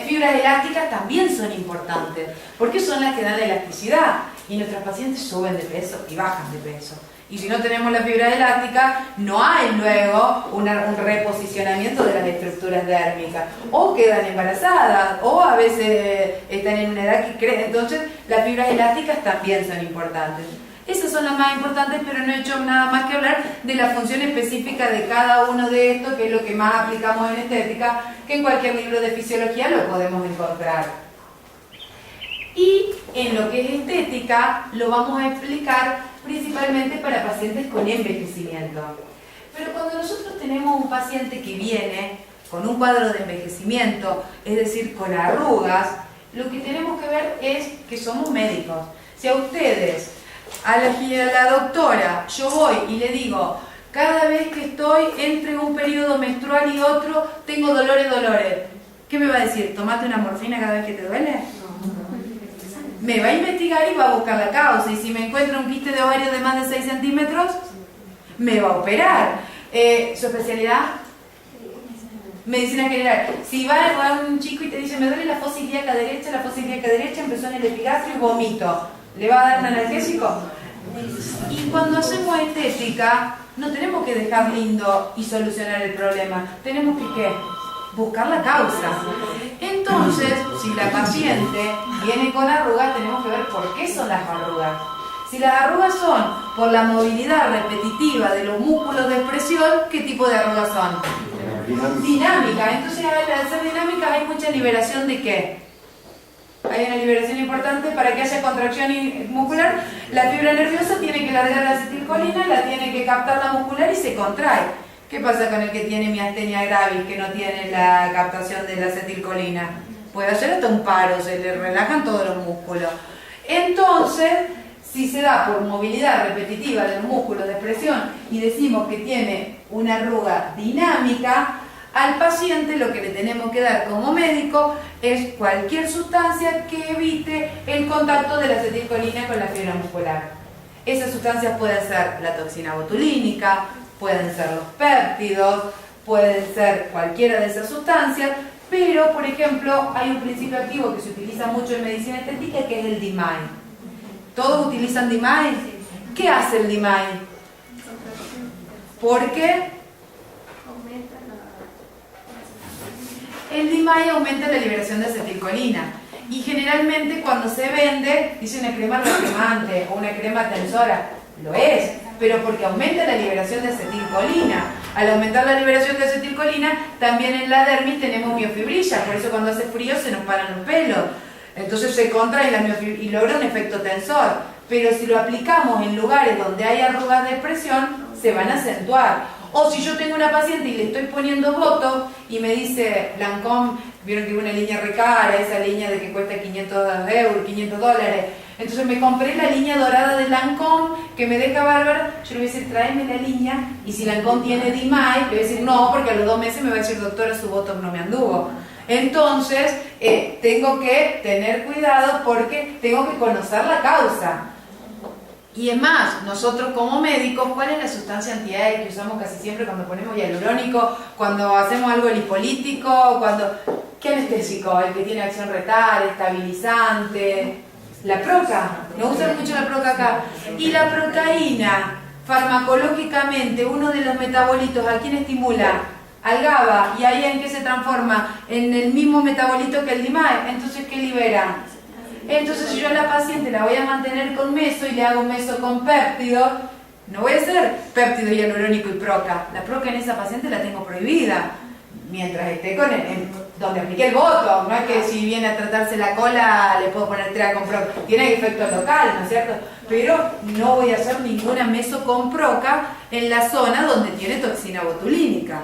Fibras elásticas también son importantes, porque son las que dan elasticidad y nuestros pacientes suben de peso y bajan de peso. Y si no tenemos la fibra elástica, no hay luego un reposicionamiento de las estructuras dérmicas. O quedan embarazadas, o a veces están en una edad que crece. Entonces, las fibras elásticas también son importantes. Esas son las más importantes, pero no he hecho nada más que hablar de la función específica de cada uno de estos, que es lo que más aplicamos en estética, que en cualquier libro de fisiología lo podemos encontrar. Y en lo que es estética, lo vamos a explicar principalmente para pacientes con envejecimiento. Pero cuando nosotros tenemos un paciente que viene con un cuadro de envejecimiento, es decir, con arrugas, lo que tenemos que ver es que somos médicos. Si a ustedes, a la doctora, yo voy y le digo, cada vez que estoy entre un periodo menstrual y otro, tengo dolores, ¿qué me va a decir? ¿Tomate una morfina cada vez que te duele? Me va a investigar y va a buscar la causa, y si me encuentra un quiste de ovario de más de 6 centímetros, me va a operar. ¿Su especialidad? Medicina general. Si va un chico y te dice, me duele la fosa ilíaca derecha, empezó en el epigastrio y vomito, ¿le va a dar un analgésico? Y cuando hacemos estética, no tenemos que dejar lindo y solucionar el problema, tenemos que ¿qué? Buscar la causa. Entonces, si la paciente viene con arrugas, tenemos que ver por qué son las arrugas. Si las arrugas son por la movilidad repetitiva de los músculos de expresión, ¿qué tipo de arrugas son? Dinámica. Entonces, al ser dinámicas hay mucha liberación de ¿qué? Hay una liberación importante para que haya contracción muscular. La fibra nerviosa tiene que largar la acetilcolina, la tiene que captar la muscular y se contrae. ¿Qué pasa con el que tiene miastenia gravis, que no tiene la captación de la acetilcolina? Puede hacer hasta un paro, se le relajan todos los músculos. Entonces, si se da por movilidad repetitiva de los músculos de expresión y decimos que tiene una arruga dinámica, al paciente lo que le tenemos que dar como médico es cualquier sustancia que evite el contacto de la acetilcolina con la fibra muscular. Esas sustancias pueden ser la toxina botulínica, pueden ser los péptidos, pueden ser cualquiera de esas sustancias, pero por ejemplo hay un principio activo que se utiliza mucho en medicina estética que es el DMAI. ¿Todos utilizan DMAI? ¿Qué hace el DMAI? ¿Por qué? El DMAI aumenta la liberación de acetilcolina y generalmente cuando se vende dice una crema relajante o una crema tensora, lo es, pero porque aumenta la liberación de acetilcolina. Al aumentar la liberación de acetilcolina también en la dermis tenemos miofibrilla, por eso cuando hace frío se nos paran los pelos, entonces se contrae la miofibrilla y logra un efecto tensor, pero si lo aplicamos en lugares donde hay arrugas de expresión se van a acentuar. O si yo tengo una paciente y le estoy poniendo botox y me dice Lancôme, vieron que hay una línea recara, esa línea de que cuesta 500 euros, 500 dólares. Entonces me compré la línea dorada de Lancôme que me deja bárbara. Yo le voy a decir, tráeme la línea. Y si Lancôme tiene DMAI, le voy a decir no, porque a los 2 meses me va a decir, doctora, su botox no me anduvo. Entonces tengo que tener cuidado porque tengo que conocer la causa. Y es más, nosotros como médicos, ¿cuál es la sustancia antiaérea que usamos casi siempre cuando ponemos hialurónico, cuando hacemos algo lipolítico, ¿qué anestésico? El que tiene acción retal, estabilizante, la proca, no usan mucho la proca acá. Y la procaína, farmacológicamente, uno de los metabolitos, ¿a quién estimula? Al GABA, y ahí en qué se transforma, en el mismo metabolito que el DMAI, entonces ¿qué libera? Entonces si yo a la paciente la voy a mantener con meso y le hago meso con péptido, no voy a hacer péptido hialurónico y proca. La proca en esa paciente la tengo prohibida, mientras esté con donde apliqué el botox. No es que si viene a tratarse la cola le puedo poner trea con proca, tiene efecto local, ¿no es cierto? Pero no voy a hacer ninguna meso con proca en la zona donde tiene toxina botulínica.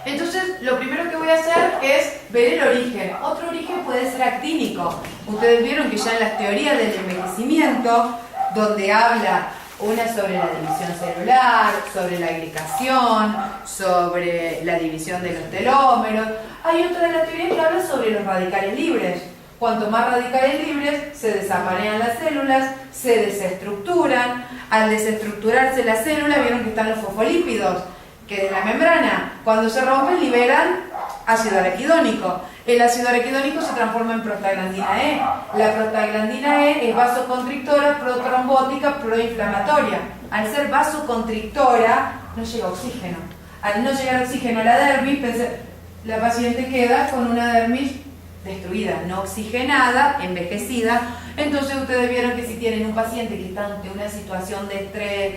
Entonces, lo primero que voy a hacer es ver el origen. Otro origen puede ser actínico. Ustedes vieron que ya en las teorías del envejecimiento, donde habla una sobre la división celular, sobre la glicación, sobre la división de los telómeros, hay otra de las teorías que habla sobre los radicales libres. Cuanto más radicales libres, se desamarean las células, se desestructuran. Al desestructurarse las células, vieron que están los fosfolípidos, que de la membrana, cuando se rompen, liberan ácido araquidónico. El ácido araquidónico se transforma en prostaglandina E. La prostaglandina E es vasoconstrictora, protrombótica, proinflamatoria. Al ser vasoconstrictora, no llega oxígeno. Al no llegar oxígeno a la dermis, la paciente queda con una dermis destruida, no oxigenada, envejecida. Entonces ustedes vieron que si tienen un paciente que está ante una situación de estrés,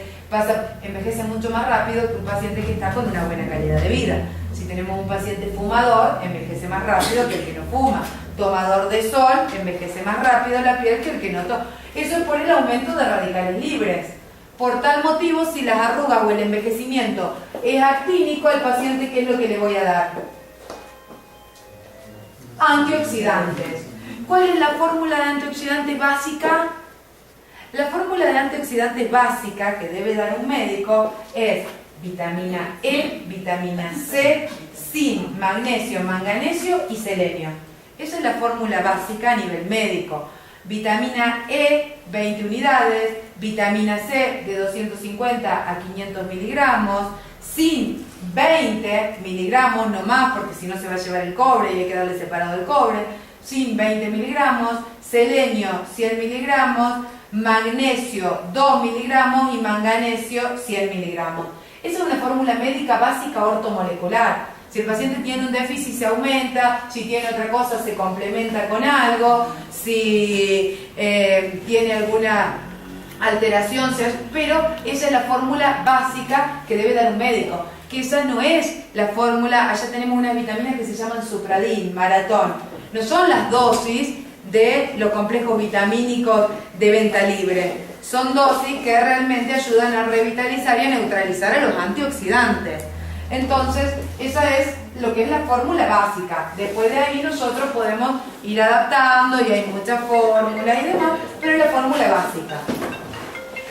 envejece mucho más rápido que un paciente que está con una buena calidad de vida. Si tenemos un paciente fumador, envejece más rápido que el que no fuma. Tomador de sol, envejece más rápido la piel que el que no toma. Eso es por el aumento de radicales libres. Por tal motivo, si las arrugas o el envejecimiento es actínico, al paciente, ¿qué es lo que le voy a dar? Antioxidantes. ¿Cuál es la fórmula de antioxidantes básica? La fórmula de antioxidantes básica que debe dar un médico es vitamina E, vitamina C, zinc, magnesio, manganesio y selenio. Esa es la fórmula básica a nivel médico. Vitamina E, 20 unidades, vitamina C de 250 a 500 miligramos, zinc 20 miligramos, no más porque si no se va a llevar el cobre y hay que darle separado el cobre, zinc 20 miligramos, selenio 100 miligramos, magnesio 2 miligramos y manganesio 100 miligramos. Esa es una fórmula médica básica ortomolecular. Si el paciente tiene un déficit se aumenta, si tiene otra cosa se complementa con algo, si tiene alguna alteración, pero esa es la fórmula básica que debe dar un médico, que esa no es la fórmula. Allá tenemos unas vitaminas que se llaman Supradin, Maratón, no son las dosis de los complejos vitamínicos de venta libre, son dosis que realmente ayudan a revitalizar y a neutralizar a los antioxidantes. Entonces, esa es lo que es la fórmula básica. Después de ahí nosotros podemos ir adaptando y hay muchas fórmulas y demás, pero es la fórmula básica.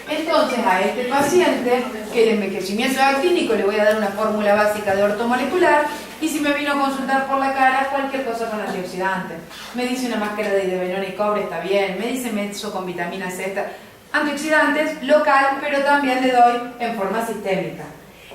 Entonces, a este paciente, que el envejecimiento es actínico, le voy a dar una fórmula básica de ortomolecular, y si me vino a consultar por la cara, cualquier cosa con antioxidantes. Me dice una máscara de idebenona y cobre, está bien. Me dice meso con vitamina C, está. Antioxidantes local, pero también le doy en forma sistémica.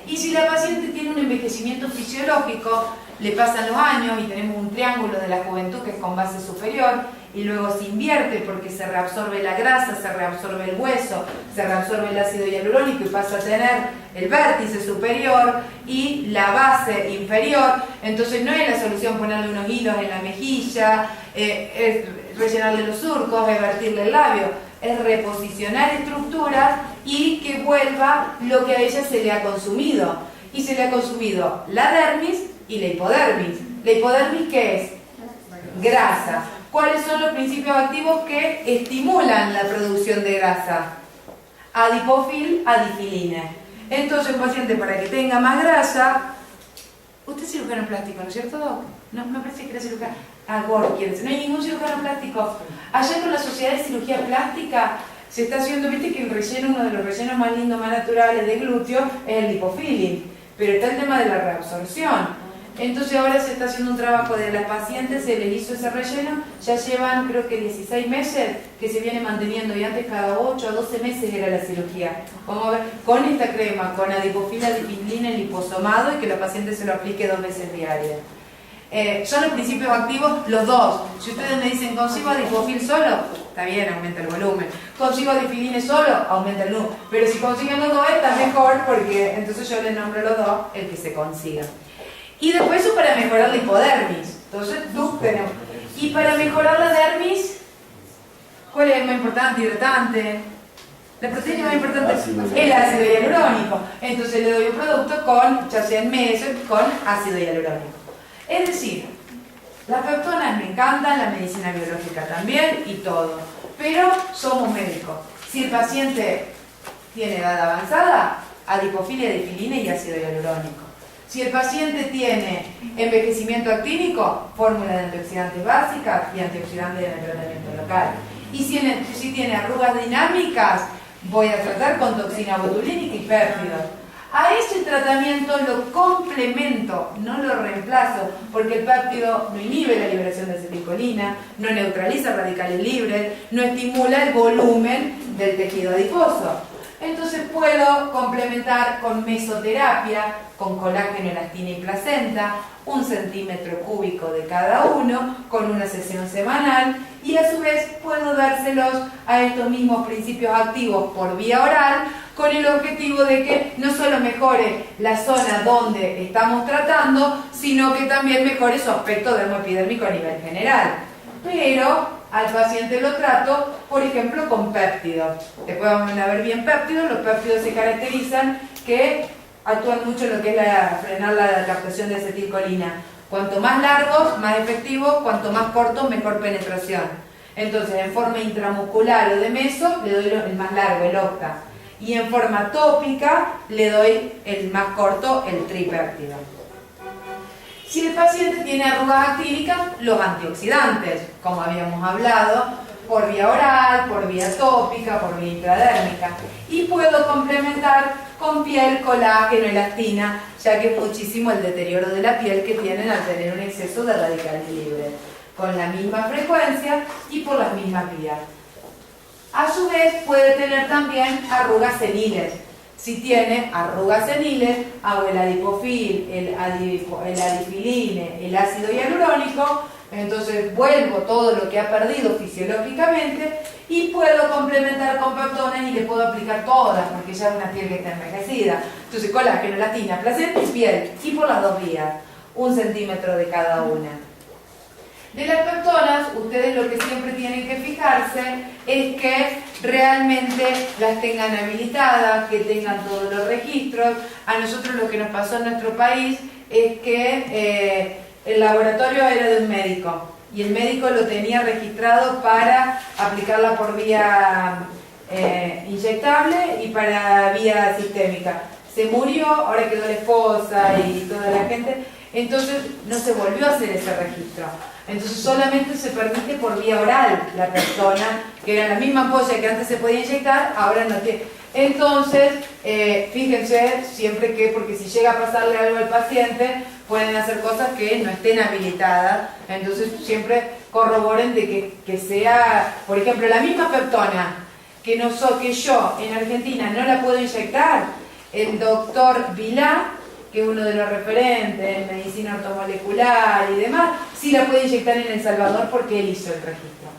Y si la paciente tiene un envejecimiento fisiológico, le pasan los años y tenemos un triángulo de la juventud que es con base superior, y luego se invierte porque se reabsorbe la grasa, se reabsorbe el hueso, se reabsorbe el ácido hialurónico y pasa a tener el vértice superior y la base inferior. Entonces no es la solución ponerle unos hilos en la mejilla, es rellenarle los surcos, es vertirle el labio, es reposicionar estructuras y que vuelva lo que a ella se le ha consumido. Y se le ha consumido la dermis y la hipodermis. ¿La hipodermis qué es? Grasa. ¿Cuáles son los principios activos que estimulan la producción de grasa? Adipofil, adifiline. Entonces, un paciente para que tenga más grasa, usted es cirujano plástico, ¿no es cierto, Doc? No, me parece que era cirujano. Agor, quiere decir, no hay ningún cirujano plástico. Allá con la Sociedad de Cirugía Plástica se está haciendo, viste que el relleno, uno de los rellenos más lindos, más naturales de glúteo es el lipofilling, pero está el tema de la reabsorción. Entonces ahora se está haciendo un trabajo de las pacientes, se les hizo ese relleno, ya llevan creo que 16 meses que se viene manteniendo, y antes cada 8 a 12 meses era la cirugía. Vamos a ver, con esta crema, con adipofil, adipilina, liposomado, y que la paciente se lo aplique 2 veces diarias. Son los principios activos los dos. Si ustedes me dicen consigo adipofil solo, está bien, aumenta el volumen. Consigo adifiline solo, aumenta el número. Pero si consiguen los dos está mejor, porque entonces yo les nombro los dos, el que se consiga. Y después eso para mejorar la hipodermis. Entonces tú tenemos. Y para mejorar la dermis, ¿cuál es el más importante? Hidratante. La proteína más importante es el ácido hialurónico. Entonces le doy un producto con, ya sea en meso, con ácido hialurónico. Es decir, las peptonas me encantan, la medicina biológica también y todo. Pero somos médicos. Si el paciente tiene edad avanzada, adipofilia, adifilina y ácido hialurónico. Si el paciente tiene envejecimiento actínico, fórmula de antioxidantes básicas y antioxidantes en el tratamiento local. Y si tiene arrugas dinámicas, voy a tratar con toxina botulínica y péptidos. A ese tratamiento lo complemento, no lo reemplazo, porque el péptido no inhibe la liberación de acetilcolina, no neutraliza radicales libres, no estimula el volumen del tejido adiposo. Entonces puedo complementar con mesoterapia, con colágeno, elastina y placenta, 1 centímetro cúbico de cada uno, con una sesión semanal, y a su vez puedo dárselos a estos mismos principios activos por vía oral, con el objetivo de que no solo mejore la zona donde estamos tratando, sino que también mejore su aspecto dermoepidérmico a nivel general. Pero al paciente lo trato, por ejemplo, con péptidos. Después van a ver bien péptidos. Los péptidos se caracterizan que actúan mucho en lo que es frenar la captación de acetilcolina. Cuanto más largos, más efectivos; cuanto más cortos, mejor penetración. Entonces, en forma intramuscular o de meso, le doy el más largo, el octa. Y en forma tópica, le doy el más corto, el tripéptido. Si el paciente tiene arrugas actínicas, los antioxidantes, como habíamos hablado, por vía oral, por vía tópica, por vía intradérmica. Y puedo complementar con piel, colágeno, elastina, ya que es muchísimo el deterioro de la piel que tienen al tener un exceso de radicales libres, con la misma frecuencia y por las mismas vías. A su vez puede tener también arrugas seniles. Si tiene arrugas seniles, hago el adipofil, el adifiline, el ácido hialurónico, entonces vuelvo todo lo que ha perdido fisiológicamente y puedo complementar con peptones y le puedo aplicar todas, porque ya es una piel que está envejecida. Entonces colágeno, elastina, placenta y piel, y por las dos vías, 1 centímetro de cada una. De las peptonas, ustedes lo que siempre tienen que fijarse es que realmente las tengan habilitadas, que tengan todos los registros. A nosotros lo que nos pasó en nuestro país es que el laboratorio era de un médico y el médico lo tenía registrado para aplicarla por vía inyectable y para vía sistémica. Se murió, ahora quedó la esposa y toda la gente, entonces no se volvió a hacer ese registro. Entonces solamente se permite por vía oral la persona, que era la misma ampolla que antes se podía inyectar, ahora no tiene. Entonces, fíjense siempre que, porque si llega a pasarle algo al paciente, pueden hacer cosas que no estén habilitadas. Entonces siempre corroboren de que sea, por ejemplo, la misma peptona que yo en Argentina no la puedo inyectar, el doctor Vilá, que es uno de los referentes en medicina ortomolecular y demás, sí la puede inyectar en El Salvador porque él hizo el registro.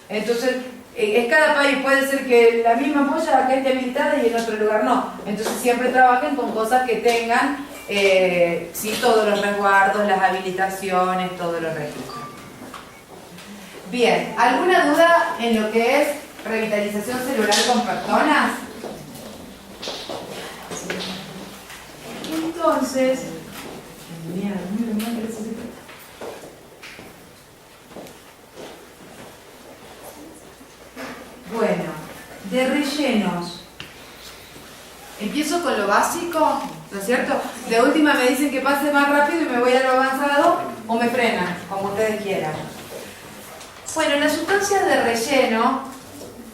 Entonces, en cada país puede ser que la misma ampolla acá esté habilitada y en otro lugar no. Entonces siempre trabajen con cosas que tengan sí, todos los resguardos, las habilitaciones, todos los registros. Bien, ¿alguna duda en lo que es revitalización celular con peptonas? Entonces, bueno, de rellenos. Empiezo con lo básico, ¿no es cierto? De última me dicen que pase más rápido y me voy a lo avanzado o me frenan, como ustedes quieran. Bueno, las sustancias de relleno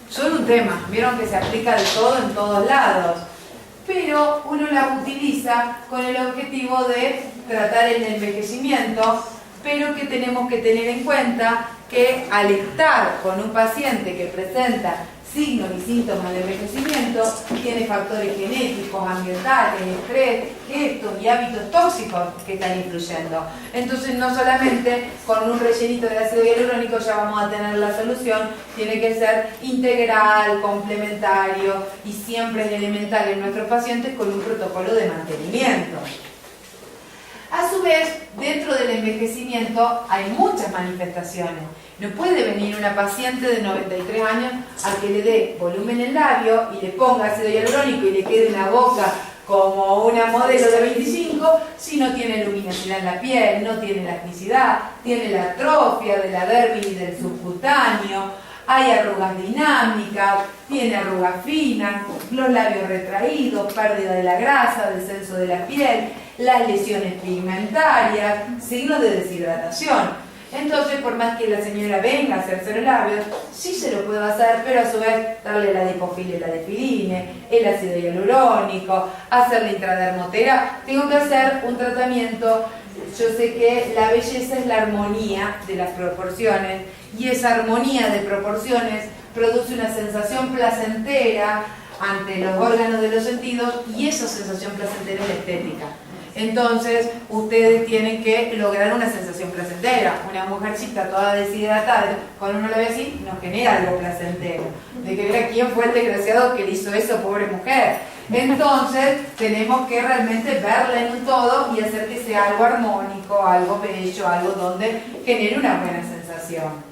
son un tema, vieron que se aplica de todo en todos lados, pero uno las utiliza con el objetivo de tratar el envejecimiento, pero que tenemos que tener en cuenta que al estar con un paciente que presenta signos y síntomas de envejecimiento, tiene factores genéticos, ambientales, estrés, gestos y hábitos tóxicos que están influyendo. Entonces no solamente con un rellenito de ácido hialurónico ya vamos a tener la solución, tiene que ser integral, complementario y siempre es elemental en nuestros pacientes con un protocolo de mantenimiento. A su vez, dentro del envejecimiento hay muchas manifestaciones. No puede venir una paciente de 93 años a que le dé volumen en labio y le ponga ácido hialurónico y le quede una boca como una modelo de 25 si no tiene luminosidad en la piel, no tiene elasticidad, tiene la atrofia de la dermis y del subcutáneo, hay arrugas dinámicas, tiene arrugas finas, los labios retraídos, pérdida de la grasa, descenso de la piel, las lesiones pigmentarias, signos de deshidratación. Entonces, por más que la señora venga a hacerse los labios, sí se lo puedo hacer, pero a su vez darle la dipofilia y la defiline, el ácido hialurónico, hacerle intradermoterapia. Tengo que hacer un tratamiento. Yo sé que la belleza es la armonía de las proporciones y esa armonía de proporciones produce una sensación placentera ante los órganos de los sentidos y esa sensación placentera es la estética. Entonces, ustedes tienen que lograr una sensación placentera. Una mujercita toda deshidratada, cuando uno la ve así, nos genera algo placentero. De que ver a quién fue el desgraciado que le hizo eso, pobre mujer. Entonces, tenemos que realmente verla en un todo y hacer que sea algo armónico, algo bello, algo donde genere una buena sensación.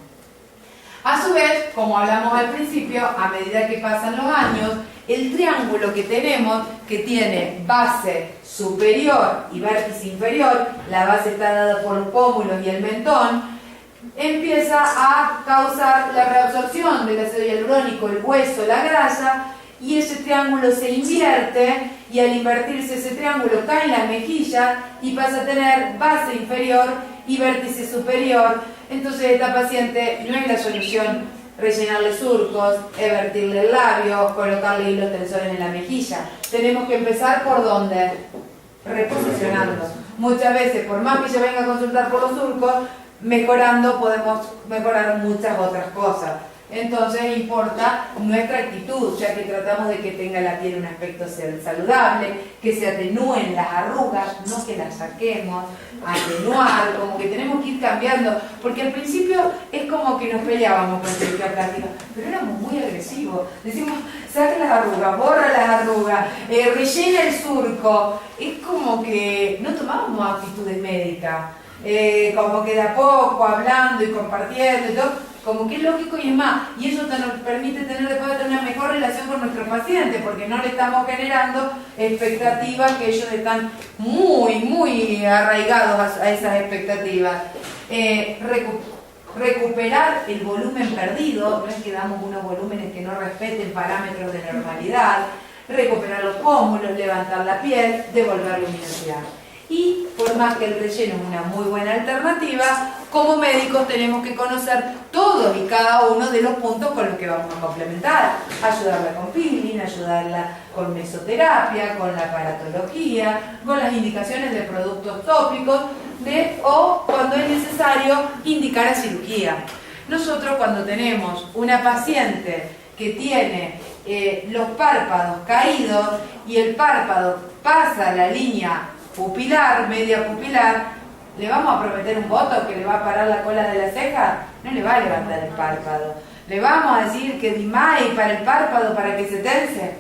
A su vez, como hablamos al principio, a medida que pasan los años, el triángulo que tenemos, que tiene base superior y vértice inferior, la base está dada por los pómulos y el mentón, empieza a causar la reabsorción del ácido hialurónico, el hueso, la grasa, y ese triángulo se invierte, y al invertirse ese triángulo cae en la mejilla y pasa a tener base inferior y vértice superior. Entonces esta paciente no es la solución rellenarle surcos, evertirle el labio, colocarle hilos tensores en la mejilla. Tenemos que empezar por ¿dónde? Reposicionando. Muchas veces, por más que yo venga a consultar por los surcos, mejorando podemos mejorar muchas otras cosas. Entonces importa nuestra actitud, ya que tratamos de que tenga la piel un aspecto saludable, que se atenúen las arrugas, no que las saquemos, atenuar, como que tenemos que ir cambiando, porque al principio es como que nos peleábamos con cirugía plástica, pero éramos muy agresivos, decimos, saca las arrugas, borra las arrugas, rellena el surco, es como que no tomábamos actitudes médicas. como que de a poco, hablando y compartiendo y todo, como que es lógico y es más. Y eso nos permite tener después una mejor relación con nuestros pacientes, porque no le estamos generando expectativas que ellos están muy arraigados a esas expectativas. Recuperar el volumen perdido, no es que damos unos volúmenes que no respeten parámetros de normalidad, recuperar los pómulos, levantar la piel, devolver luminosidad. Y por más que el relleno es una muy buena alternativa, como médicos tenemos que conocer todos y cada uno de los puntos con los que vamos a complementar. Ayudarla con peeling, ayudarla con mesoterapia, con la aparatología, con las indicaciones de productos tópicos, o cuando es necesario indicar a cirugía. Nosotros cuando tenemos una paciente que tiene los párpados caídos y el párpado pasa la línea pupilar, media pupilar, ¿le vamos a prometer un botox que le va a parar la cola de la ceja? No le va a levantar el párpado. ¿Le vamos a decir que Dimay para el párpado para que se tense?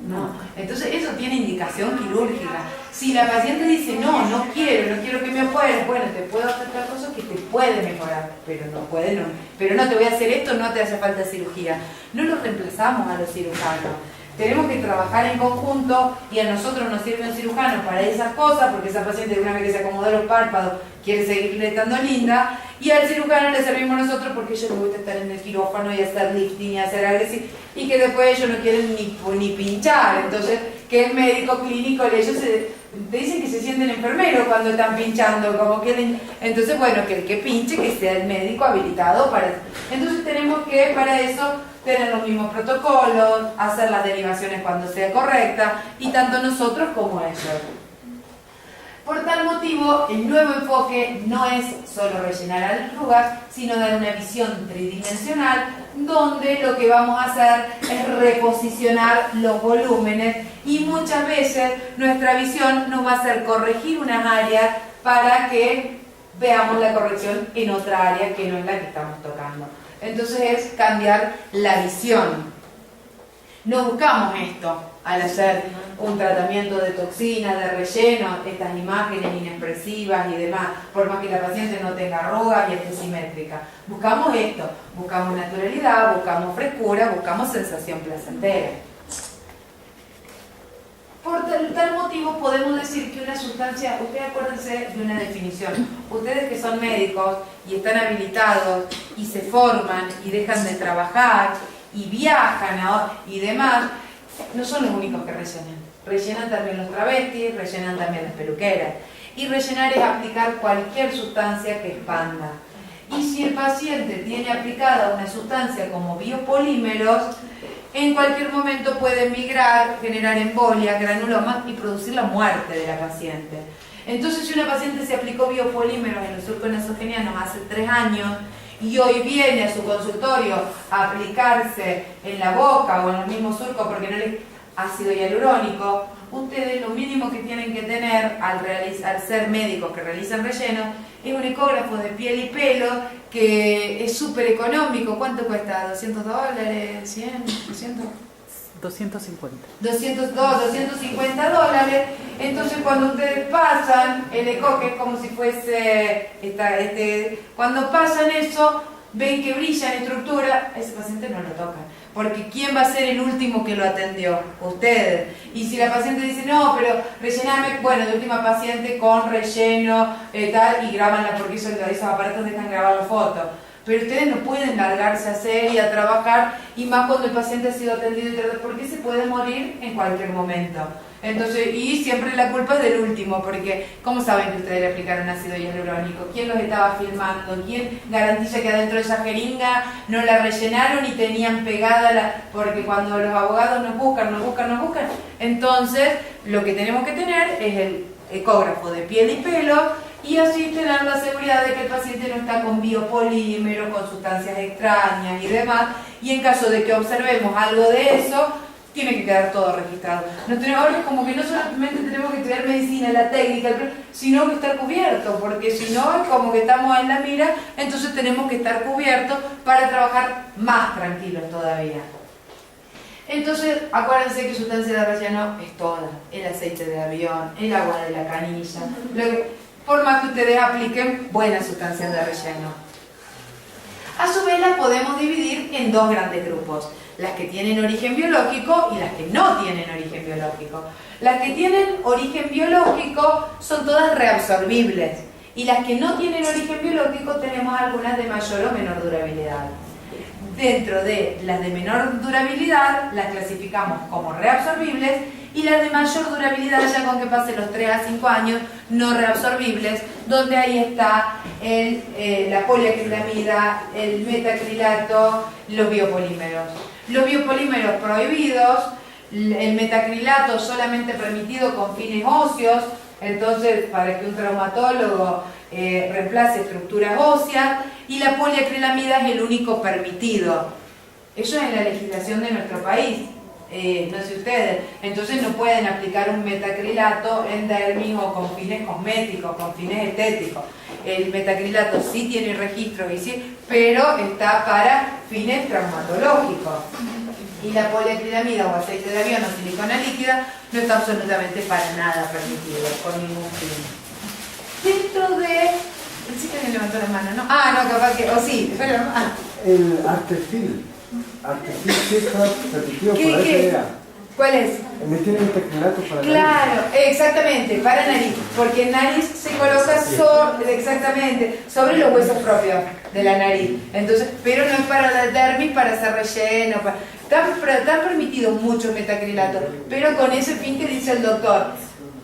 No. Entonces eso tiene indicación quirúrgica. Si la paciente dice, no quiero que me operen, bueno, te puedo hacer tal cosa que te puede mejorar, pero no te voy a hacer esto, no te hace falta cirugía. No los reemplazamos a los cirujanos. Tenemos que trabajar en conjunto y a nosotros nos sirve un cirujano para esas cosas, porque esa paciente una vez que se acomodó los párpados quiere seguirle estando linda, y al cirujano le servimos nosotros porque ellos les gusta estar en el quirófano y hacer lifting y hacer agresivo, y que después ellos no quieren ni pinchar. Entonces, que el médico clínico, ellos te dicen que se sienten enfermeros cuando están pinchando, como que entonces bueno, que el que pinche, que sea el médico habilitado para eso. Entonces tenemos que para eso tener los mismos protocolos, hacer las derivaciones cuando sea correcta, y tanto nosotros como ellos. Por tal motivo, el nuevo enfoque no es solo rellenar arrugas, sino dar una visión tridimensional, donde lo que vamos a hacer es reposicionar los volúmenes, y muchas veces nuestra visión nos va a hacer corregir unas áreas para que veamos la corrección en otra área que no es la que estamos tocando. Entonces es cambiar la visión. No buscamos esto al hacer un tratamiento de toxina, de relleno, estas imágenes inexpresivas y demás, por más que la paciente no tenga arrugas y esté simétrica. Buscamos esto, buscamos naturalidad, buscamos frescura, buscamos sensación placentera. Por tal motivo podemos decir que una sustancia, ustedes acuérdense de una definición, ustedes que son médicos y están habilitados y se forman y dejan de trabajar y viajan y demás, no son los únicos que rellenan. Rellenan también los travestis, rellenan también las peluqueras. Y rellenar es aplicar cualquier sustancia que expanda. Y si el paciente tiene aplicada una sustancia como biopolímeros, en cualquier momento puede migrar, generar embolias, granulomas y producir la muerte de la paciente. Entonces, si una paciente se aplicó biopolímeros en los surcos nasogenianos hace 3 años y hoy viene a su consultorio a aplicarse en la boca o en el mismo surco porque no le ácido hialurónico, ustedes lo mínimo que tienen que tener al ser médicos que realizan relleno es un ecógrafo de piel y pelo que es súper económico. ¿Cuánto cuesta? ¿$200? ¿100? ¿200? 250. $250. Entonces cuando ustedes pasan el eco, que es como si fuese cuando pasan eso, ven que brilla en estructura, a ese paciente no lo tocan. Porque ¿quién va a ser el último que lo atendió? Ustedes. Y si la paciente dice, no, pero rellename, bueno, de última paciente con relleno, tal, y grabanla, porque esos aparatos dejan grabar la foto. Pero ustedes no pueden largarse a hacer y a trabajar, y más cuando el paciente ha sido atendido y tratado, porque se puede morir en cualquier momento. Entonces, y siempre la culpa es del último, porque ¿cómo saben que ustedes le aplicaron ácido hialurónico? ¿Quién los estaba filmando? ¿Quién garantiza que adentro de esa jeringa no la rellenaron y tenían pegada porque cuando los abogados nos buscan, entonces lo que tenemos que tener es el ecógrafo de piel y pelo, y así tener la seguridad de que el paciente no está con biopolímeros, con sustancias extrañas y demás, y en caso de que observemos algo de eso, tiene que quedar todo registrado. Ahora es como que no solamente tenemos que estudiar medicina, la técnica, sino que estar cubiertos, porque si no es como que estamos en la mira, entonces tenemos que estar cubiertos para trabajar más tranquilos todavía. Entonces, acuérdense que sustancia de relleno es toda: el aceite de avión, el agua de la canilla, por más que ustedes apliquen buenas sustancias de relleno. A su vez las podemos dividir en dos grandes grupos, las que tienen origen biológico y las que no tienen origen biológico. Las que tienen origen biológico son todas reabsorbibles y las que no tienen origen biológico tenemos algunas de mayor o menor durabilidad. Dentro de las de menor durabilidad las clasificamos como reabsorbibles y las de mayor durabilidad, ya con que pasen los 3 a 5 años, no reabsorbibles, donde ahí está la poliacrilamida, el metacrilato, los biopolímeros. Los biopolímeros prohibidos, el metacrilato solamente permitido con fines óseos, entonces para que un traumatólogo reemplace estructuras óseas, y la poliacrilamida es el único permitido. Eso es en la legislación de nuestro país. No sé ustedes, entonces no pueden aplicar un metacrilato en dermis o con fines cosméticos, con fines estéticos. El metacrilato sí tiene registro, pero está para fines traumatológicos. Y la poliacrilamida o aceite de avión o silicona líquida no está absolutamente para nada permitido, con ningún fin. Dentro de... ¿Sí que me levantó la mano? ¿No? Ah, no, capaz que... O sí, pero... El Artefil. Artefil sí está permitido por la FDA. ¿Cuál es? ¿Me tiene metacrilato para nariz? Claro, exactamente, para nariz, porque en nariz se coloca sobre los huesos propios de la nariz. Entonces, pero no es para la dermis, para hacer relleno. Están permitidos muchos metacrilatos, pero con ese fin que dice el doctor.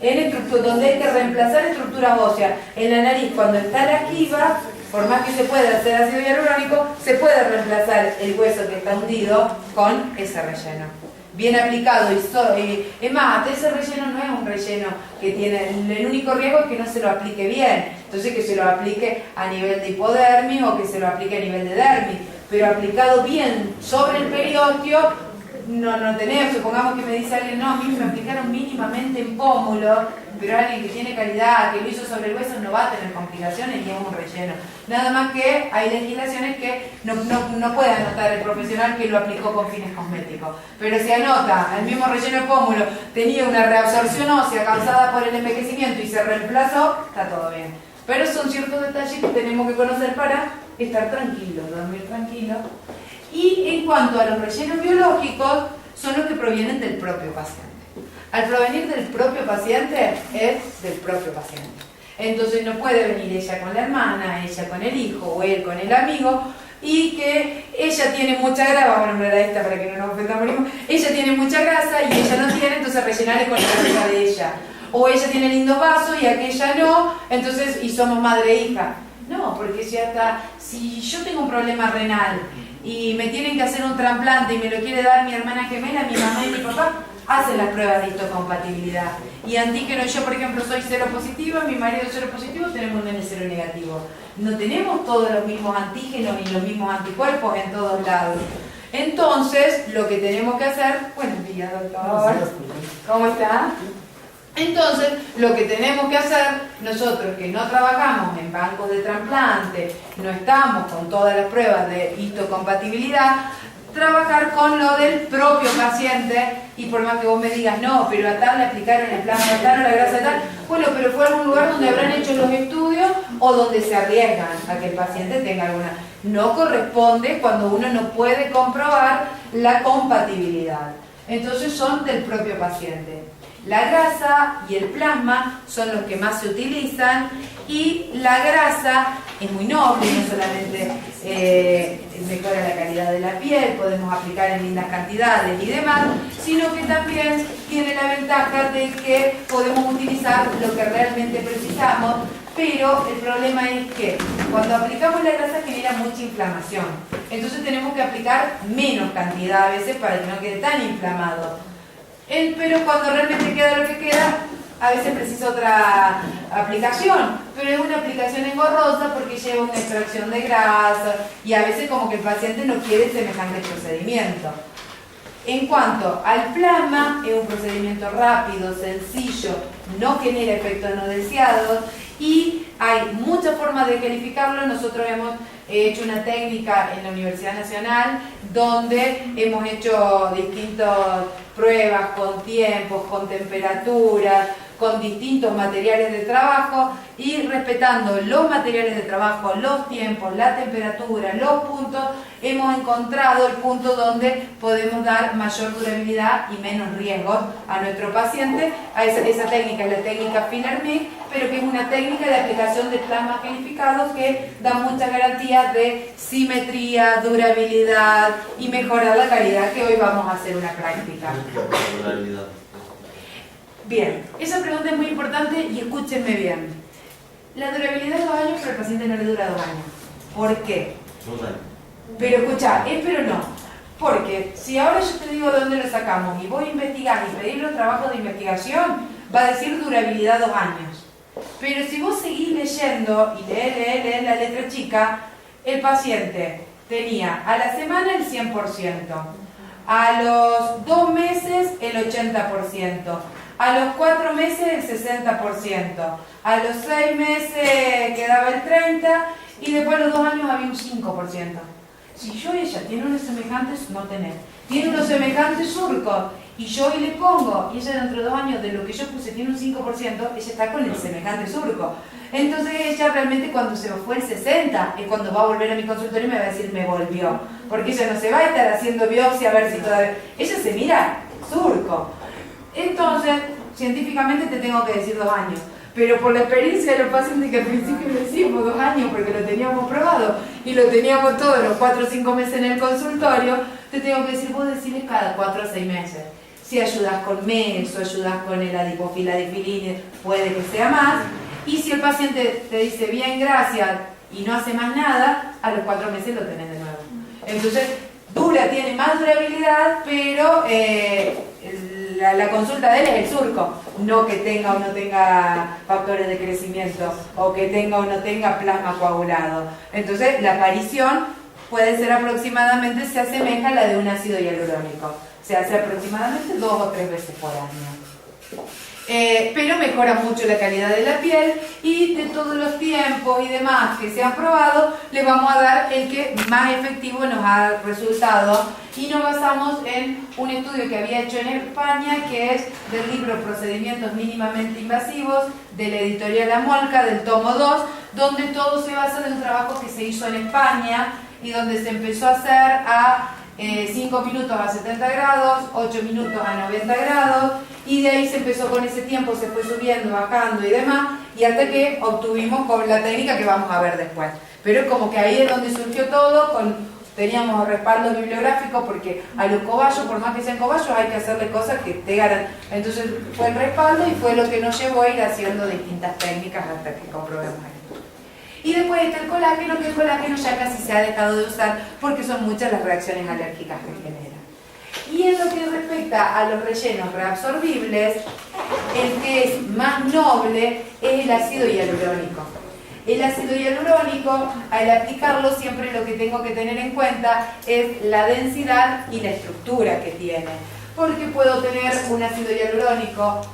Donde hay que reemplazar estructuras óseas en la nariz, cuando está la jiba, por más que se pueda hacer ácido hialurónico, se puede reemplazar el hueso que está hundido con ese relleno. Bien aplicado, es más, ese relleno no es un relleno que tiene, el único riesgo es que no se lo aplique bien, entonces que se lo aplique a nivel de hipodermis o que se lo aplique a nivel de dermis, pero aplicado bien sobre el periósteo, no tenemos. Supongamos que me dice alguien, no, a mí me aplicaron mínimamente en pómulo, pero alguien que tiene calidad, que lo hizo sobre el hueso, no va a tener complicaciones y es un relleno. Nada más que hay legislaciones que no puede anotar el profesional que lo aplicó con fines cosméticos. Pero si anota, el mismo relleno de pómulo tenía una reabsorción ósea causada por el envejecimiento y se reemplazó, está todo bien. Pero son ciertos detalles que tenemos que conocer para estar tranquilos, dormir tranquilos. Y en cuanto a los rellenos biológicos, son los que provienen del propio paciente. Al provenir del propio paciente, es del propio paciente. Entonces no puede venir ella con la hermana, ella con el hijo o él con el amigo, y que ella tiene mucha grasa, vamos a nombrar a esta para que no nos ofendamos, ella tiene mucha grasa y ella no tiene, entonces rellenarle con la grasa de ella. O ella tiene lindos vasos y aquella no, entonces, y somos madre e hija. No, porque ya está, si yo tengo un problema renal y me tienen que hacer un trasplante y me lo quiere dar mi hermana gemela, mi mamá y mi papá, hacen las pruebas de histocompatibilidad. Y antígeno, yo por ejemplo soy cero positivo, mi marido cero positivo, tenemos un nene cero negativo. No tenemos todos los mismos antígenos y los mismos anticuerpos en todos lados. Entonces, lo que tenemos que hacer... Buenos días, doctor. ¿Cómo está? Entonces, lo que tenemos que hacer nosotros que no trabajamos en bancos de trasplante, no estamos con todas las pruebas de histocompatibilidad, trabajar con lo del propio paciente. Y por más que vos me digas, no, pero a tal le aplicaron el plasma de tal o la grasa de tal, bueno, pero fue algún lugar donde habrán hecho los estudios o donde se arriesgan a que el paciente tenga alguna. No corresponde cuando uno no puede comprobar la compatibilidad. Entonces son del propio paciente. La grasa y el plasma son los que más se utilizan, y la grasa es muy noble, no solamente mejora la calidad de la piel, podemos aplicar en lindas cantidades y demás, sino que también tiene la ventaja de que podemos utilizar lo que realmente precisamos, pero el problema es que cuando aplicamos la grasa genera mucha inflamación, entonces tenemos que aplicar menos cantidad a veces para que no quede tan inflamado. Pero cuando realmente queda lo que queda, a veces precisa otra aplicación, pero es una aplicación engorrosa porque lleva una extracción de grasa y a veces como que el paciente no quiere semejante procedimiento. En cuanto al plasma, es un procedimiento rápido, sencillo, no genera efectos no deseados y hay muchas formas de gelificarlo. Nosotros hemos hecho una técnica en la Universidad Nacional donde hemos hecho distintas pruebas con tiempos, con temperaturas, con distintos materiales de trabajo y respetando los materiales de trabajo, los tiempos, la temperatura, los puntos, hemos encontrado el punto donde podemos dar mayor durabilidad y menos riesgos a nuestro paciente. Esa técnica es la técnica Filler-Mick, pero que es una técnica de aplicación de plasma gelificado que da muchas garantías de simetría, durabilidad y mejorar la calidad, que hoy vamos a hacer una práctica. Bien, esa pregunta es muy importante y escúchenme bien. La durabilidad es 2 años, pero al paciente no le dura 2 años. ¿Por qué? 2 años. Pero escucha, pero no. Porque si ahora yo te digo de dónde lo sacamos y voy a investigar y pedir los trabajos de investigación, va a decir durabilidad 2 años. Pero si vos seguís leyendo y lees la letra chica, el paciente tenía a la semana el 100%, a los 2 meses el 80%, a los 4 meses el 60%, a los 6 meses quedaba el 30% y después a los 2 años había un 5%. Si yo ella tiene unos semejantes, no tenés, tiene unos semejantes surcos y yo hoy le pongo y ella dentro de 2 años de lo que yo puse tiene un 5%, ella está con el semejante surco. Entonces ella realmente cuando se fue el 60% es cuando va a volver a mi consultorio y me va a decir me volvió, porque ella no se va a estar haciendo biopsia a ver si todavía, ella se mira surco. Entonces científicamente te tengo que decir 2 años, pero por la experiencia de los pacientes que al principio le decimos 2 años porque lo teníamos probado y lo teníamos todos los 4 o 5 meses en el consultorio, te tengo que decir, vos decís cada 4 o 6 meses. Si ayudas con MES o ayudas con el adipofil, adifilines, puede que sea más. Y si el paciente te dice bien, gracias, y no hace más nada, a los 4 meses lo tenés de nuevo. Entonces, tiene más durabilidad, pero la consulta de él es el surco, no que tenga o no tenga factores de crecimiento o que tenga o no tenga plasma coagulado. Entonces la aparición puede ser aproximadamente, se asemeja a la de un ácido hialurónico, se hace aproximadamente 2 o 3 veces por año. Pero mejora mucho la calidad de la piel y de todos los tiempos y demás que se han probado, le vamos a dar el que más efectivo nos ha resultado y nos basamos en un estudio que había hecho en España, que es del libro Procedimientos Mínimamente Invasivos de la editorial Amolca, del tomo 2, donde todo se basa en un trabajo que se hizo en España y donde se empezó a hacer a 5 minutos a 70 grados, 8 minutos a 90 grados, y de ahí se empezó con ese tiempo, se fue subiendo, bajando y demás, y hasta que obtuvimos con la técnica que vamos a ver después. Pero es como que ahí es donde surgió todo, teníamos respaldo bibliográfico, porque a los cobayos, por más que sean cobayos, hay que hacerle cosas que te ganan. Entonces fue el respaldo y fue lo que nos llevó a ir haciendo distintas técnicas hasta que comprobemos esto. Y después está el colágeno, que el colágeno ya casi se ha dejado de usar porque son muchas las reacciones alérgicas que genera. Y en lo que respecta a los rellenos reabsorbibles, el que es más noble es el ácido hialurónico. El ácido hialurónico, al aplicarlo, siempre lo que tengo que tener en cuenta es la densidad y la estructura que tiene. Porque puedo tener un ácido hialurónico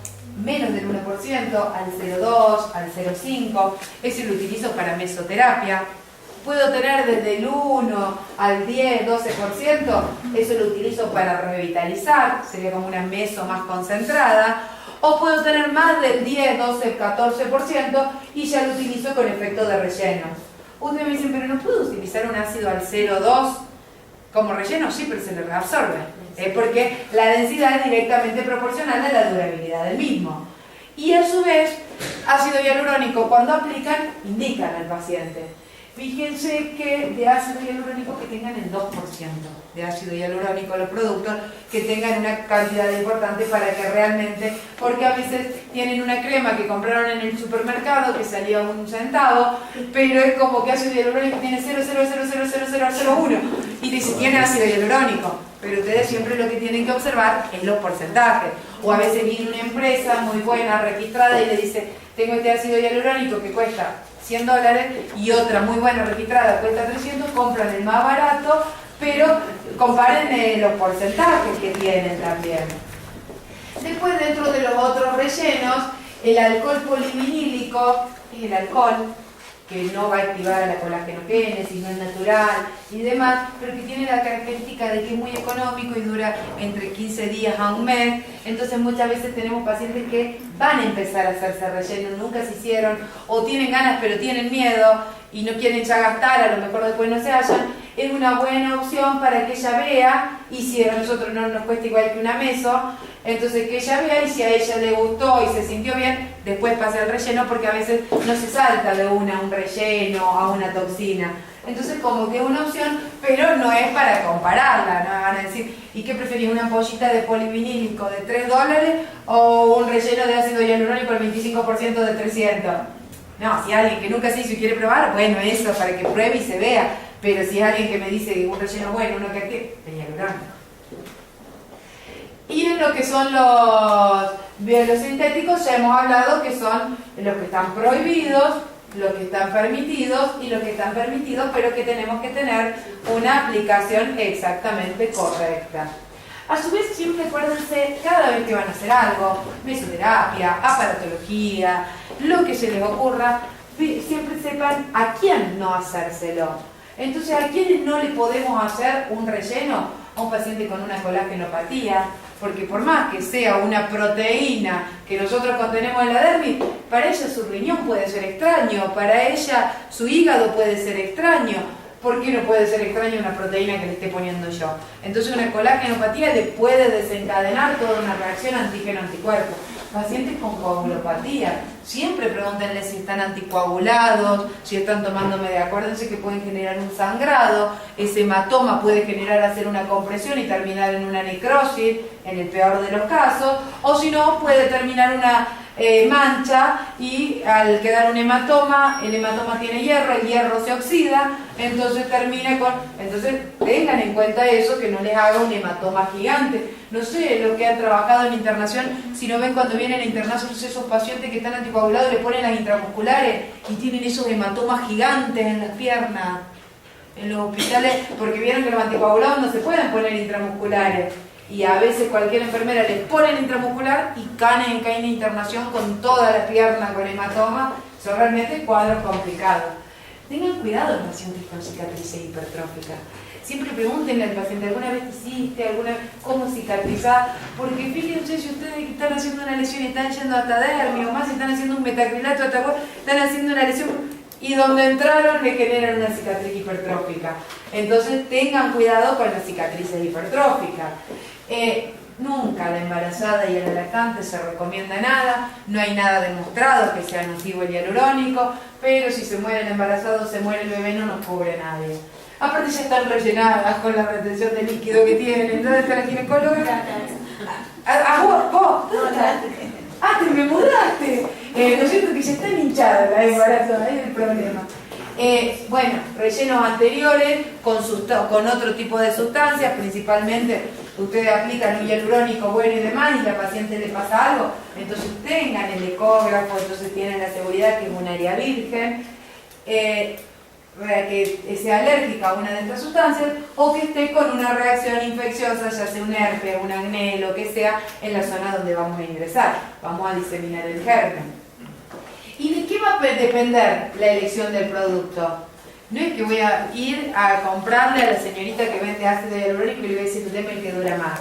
menos del 1%, al 0,2, al 0,5, ese lo utilizo para mesoterapia. Puedo tener desde el 1 al 10, 12%, eso lo utilizo para revitalizar, sería como una meso más concentrada. O puedo tener más del 10, 12, 14% y ya lo utilizo con efecto de relleno. Ustedes me dicen, pero no puedo utilizar un ácido al 0,2 como relleno, sí, pero se lo reabsorbe. Porque la densidad es directamente proporcional a la durabilidad del mismo. Y a su vez, ácido hialurónico, cuando aplican, indican al paciente. Fíjense que de ácido hialurónico que tengan el 2% de ácido hialurónico los productos, que tengan una cantidad importante para que realmente, porque a veces tienen una crema que compraron en el supermercado que salía 1 centavo, pero es como que ácido hialurónico tiene 0,0000001 y dice tiene ácido hialurónico, pero ustedes siempre lo que tienen que observar es los porcentajes. O a veces viene una empresa muy buena, registrada, y le dice, tengo este ácido hialurónico que cuesta $100 y otra muy buena registrada cuesta 300, compran el más barato, pero comparen los porcentajes que tienen también. Después, dentro de los otros rellenos, el alcohol polivinílico es el alcohol que no va a activar a la colágenogénesis, no es natural y demás, pero que tiene la característica de que es muy económico y dura entre 15 días a un mes. Entonces muchas veces tenemos pacientes que van a empezar a hacerse relleno, nunca se hicieron, o tienen ganas pero tienen miedo y no quieren ya gastar, a lo mejor después no se hallan. Es una buena opción para que ella vea, y si a nosotros no nos cuesta igual que una meso, entonces que ella vea, y si a ella le gustó y se sintió bien, después pasa el relleno, porque a veces no se salta de una a un relleno, a una toxina. Entonces como que es una opción, pero no es para compararla, ¿no? Van a decir, ¿y qué preferís? ¿Una ampollita de polivinílico de $3 o un relleno de ácido hialurónico al 25% de 300? No, si alguien que nunca se hizo y quiere probar, bueno, eso, para que pruebe y se vea. Pero si es alguien que me dice un relleno bueno, uno que aquí, de hialurónico. Y en lo que son los biosintéticos ya hemos hablado que son los que están prohibidos, los que están permitidos y los que están permitidos, pero que tenemos que tener una aplicación exactamente correcta. A su vez, siempre acuérdense, cada vez que van a hacer algo, mesoterapia, aparatología, lo que se les ocurra, siempre sepan a quién no hacérselo. Entonces, ¿a quiénes no le podemos hacer un relleno? A un paciente con una colágenopatía, porque por más que sea una proteína que nosotros contenemos en la dermis, para ella su riñón puede ser extraño, para ella su hígado puede ser extraño. ¿Por qué no puede ser extraña una proteína que le esté poniendo yo? Entonces una colágenopatía le puede desencadenar toda una reacción antígeno-anticuerpo. Pacientes con coagulopatía, siempre pregúntenle si están anticoagulados, si están tomando media. Acuérdense que pueden generar un sangrado, ese hematoma puede generar hacer una compresión y terminar en una necrosis, en el peor de los casos, o si no, puede terminar una mancha, y al quedar un hematoma, el hematoma tiene hierro, el hierro se oxida, entonces termina con... Entonces tengan en cuenta eso, que no les haga un hematoma gigante. No sé, los que han trabajado en internación, si no ven cuando vienen a internación esos pacientes que están anticoagulados, le ponen las intramusculares y tienen esos hematomas gigantes en las piernas, en los hospitales, porque vieron que los anticoagulados no se pueden poner intramusculares. Y a veces cualquier enfermera les pone el intramuscular y caen en internación con toda la pierna con hematoma. Son realmente cuadros complicados. Tengan cuidado los pacientes con cicatrices hipertróficas. Siempre pregúntenle al paciente, ¿alguna vez te hiciste? ¿Cómo cicatrizar? Porque fíjense, si ustedes están haciendo una lesión y están yendo hasta dermis, o más si están haciendo un metacrilato, están haciendo una lesión y donde entraron le generan una cicatriz hipertrófica. Entonces tengan cuidado con las cicatrices hipertróficas. Nunca a la embarazada y a la lactante se recomienda nada, no hay nada demostrado que sea nocivo el hialurónico, pero si se muere el embarazado, se muere el bebé, no nos cubre nadie. Aparte ya están rellenadas con la retención de líquido que tienen, entonces está la ginecóloga. ¿Vos? ¿Dónde estás? ¡Ah, te me mudaste! ¿No es cierto que ya están hinchadas las embarazadas? Ahí es el problema. Bueno, rellenos anteriores con otro tipo de sustancias, principalmente ustedes aplican un hialurónico bueno y demás y la paciente le pasa algo, entonces tengan el ecógrafo, entonces tienen la seguridad que es un área virgen, que sea alérgica a una de estas sustancias o que esté con una reacción infecciosa, ya sea un herpes, un acné, lo que sea, en la zona donde vamos a ingresar. Vamos a diseminar el germen. ¿Y de qué va a depender la elección del producto? No es que voy a ir a comprarle a la señorita que vende ácido hialurónico y le voy a decir, deme el que dura más.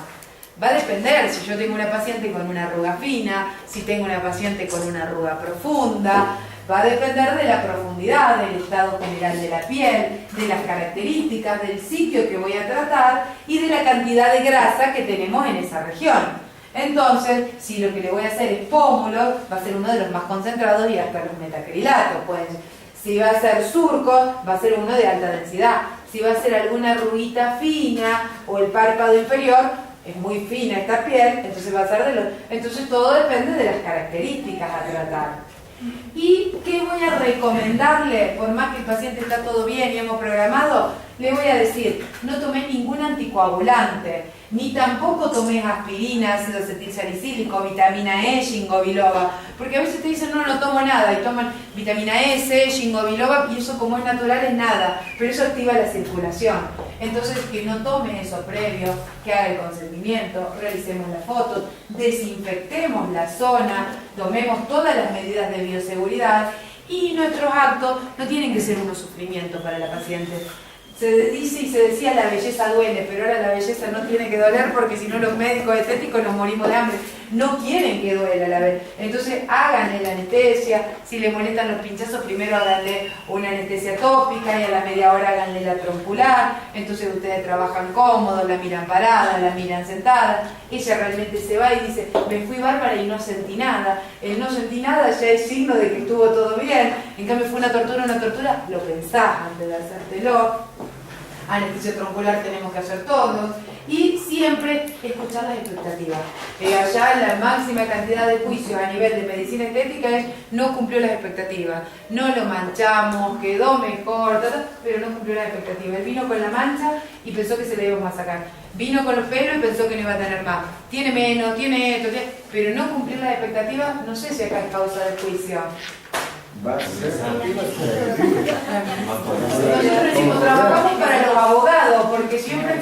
Va a depender si yo tengo una paciente con una arruga fina, si tengo una paciente con una arruga profunda. Va a depender de la profundidad, del estado general de la piel, de las características, del sitio que voy a tratar y de la cantidad de grasa que tenemos en esa región. Entonces, si lo que le voy a hacer es pómulos, va a ser uno de los más concentrados y hasta los metacrilatos. Si va a ser surcos, va a ser uno de alta densidad. Si va a ser alguna arruguita fina o el párpado inferior, es muy fina esta piel, entonces va a ser de los... Entonces todo depende de las características a tratar. ¿Y qué voy a recomendarle? Por más que el paciente está todo bien y hemos programado, le voy a decir, no tomé ningún anticoagulante, ni tampoco tomé aspirina, ácido acetilsalicílico, vitamina E, ginkgo biloba, porque a veces te dicen, no tomo nada, y toman vitamina E, C, ginkgo biloba, y eso como es natural es nada, pero eso activa la circulación. Entonces, que no tome eso previo, que haga el consentimiento, realicemos las fotos, desinfectemos la zona, tomemos todas las medidas de bioseguridad, y nuestros actos no tienen que ser unos sufrimientos para la paciente. Se dice y se decía la belleza duele, pero ahora la belleza no tiene que doler porque si no los médicos estéticos nos morimos de hambre. No quieren que duela la belleza. Entonces háganle la anestesia, si le molestan los pinchazos primero háganle una anestesia tópica y a la media hora háganle la trompular. Entonces ustedes trabajan cómodos, la miran parada, la miran sentada. Ella realmente se va y dice, me fui bárbara y no sentí nada. El no sentí nada ya es signo de que estuvo todo bien. En cambio fue una tortura, lo pensás antes de hacértelo. Anestesia trompular tenemos que hacer todos y siempre escuchar las expectativas. Allá la máxima cantidad de juicios a nivel de medicina estética es no cumplió las expectativas, no lo manchamos, quedó mejor, pero no cumplió las expectativas. Él vino con la mancha y pensó que se le íbamos a sacar. Vino con los pelos y pensó que no iba a tener más. Tiene menos, tiene esto, pero no cumplir las expectativas, no sé si acá es causa de juicio. Va a ser. Nosotros decimos, trabajamos para los abogados, porque siempre...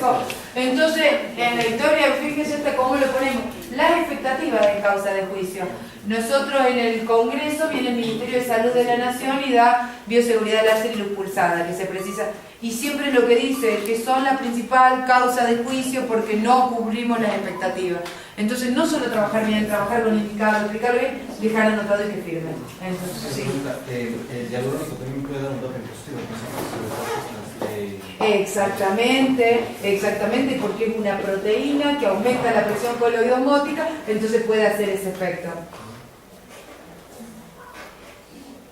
Entonces, en la historia, fíjense cómo lo ponemos. Las expectativas es causa de juicio. Nosotros en el Congreso viene el Ministerio de Salud de la Nación y da bioseguridad láser y luz pulsada, que se precisa. Y siempre lo que dice es que son la principal causa de juicio porque no cubrimos las expectativas. Entonces, no solo trabajar bien, trabajar con indicado, explicarlo bien, dejar anotado y que firmen. Entonces, sí. El hialurónico también puede dar un doble positivo. Exactamente, porque es una proteína que aumenta la presión coloidosmótica, entonces puede hacer ese efecto.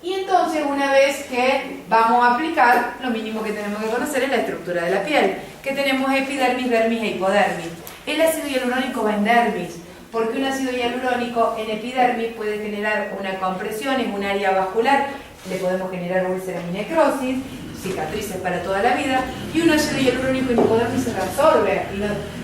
Y entonces, una vez que vamos a aplicar, lo mínimo que tenemos que conocer es la estructura de la piel, que tenemos epidermis, dermis e hipodermis. El ácido hialurónico va en dermis, porque un ácido hialurónico en epidermis puede generar una compresión en un área vascular, le podemos generar úlceras y necrosis, cicatrices para toda la vida, y un ácido hialurónico en hipodermis se reabsorbe.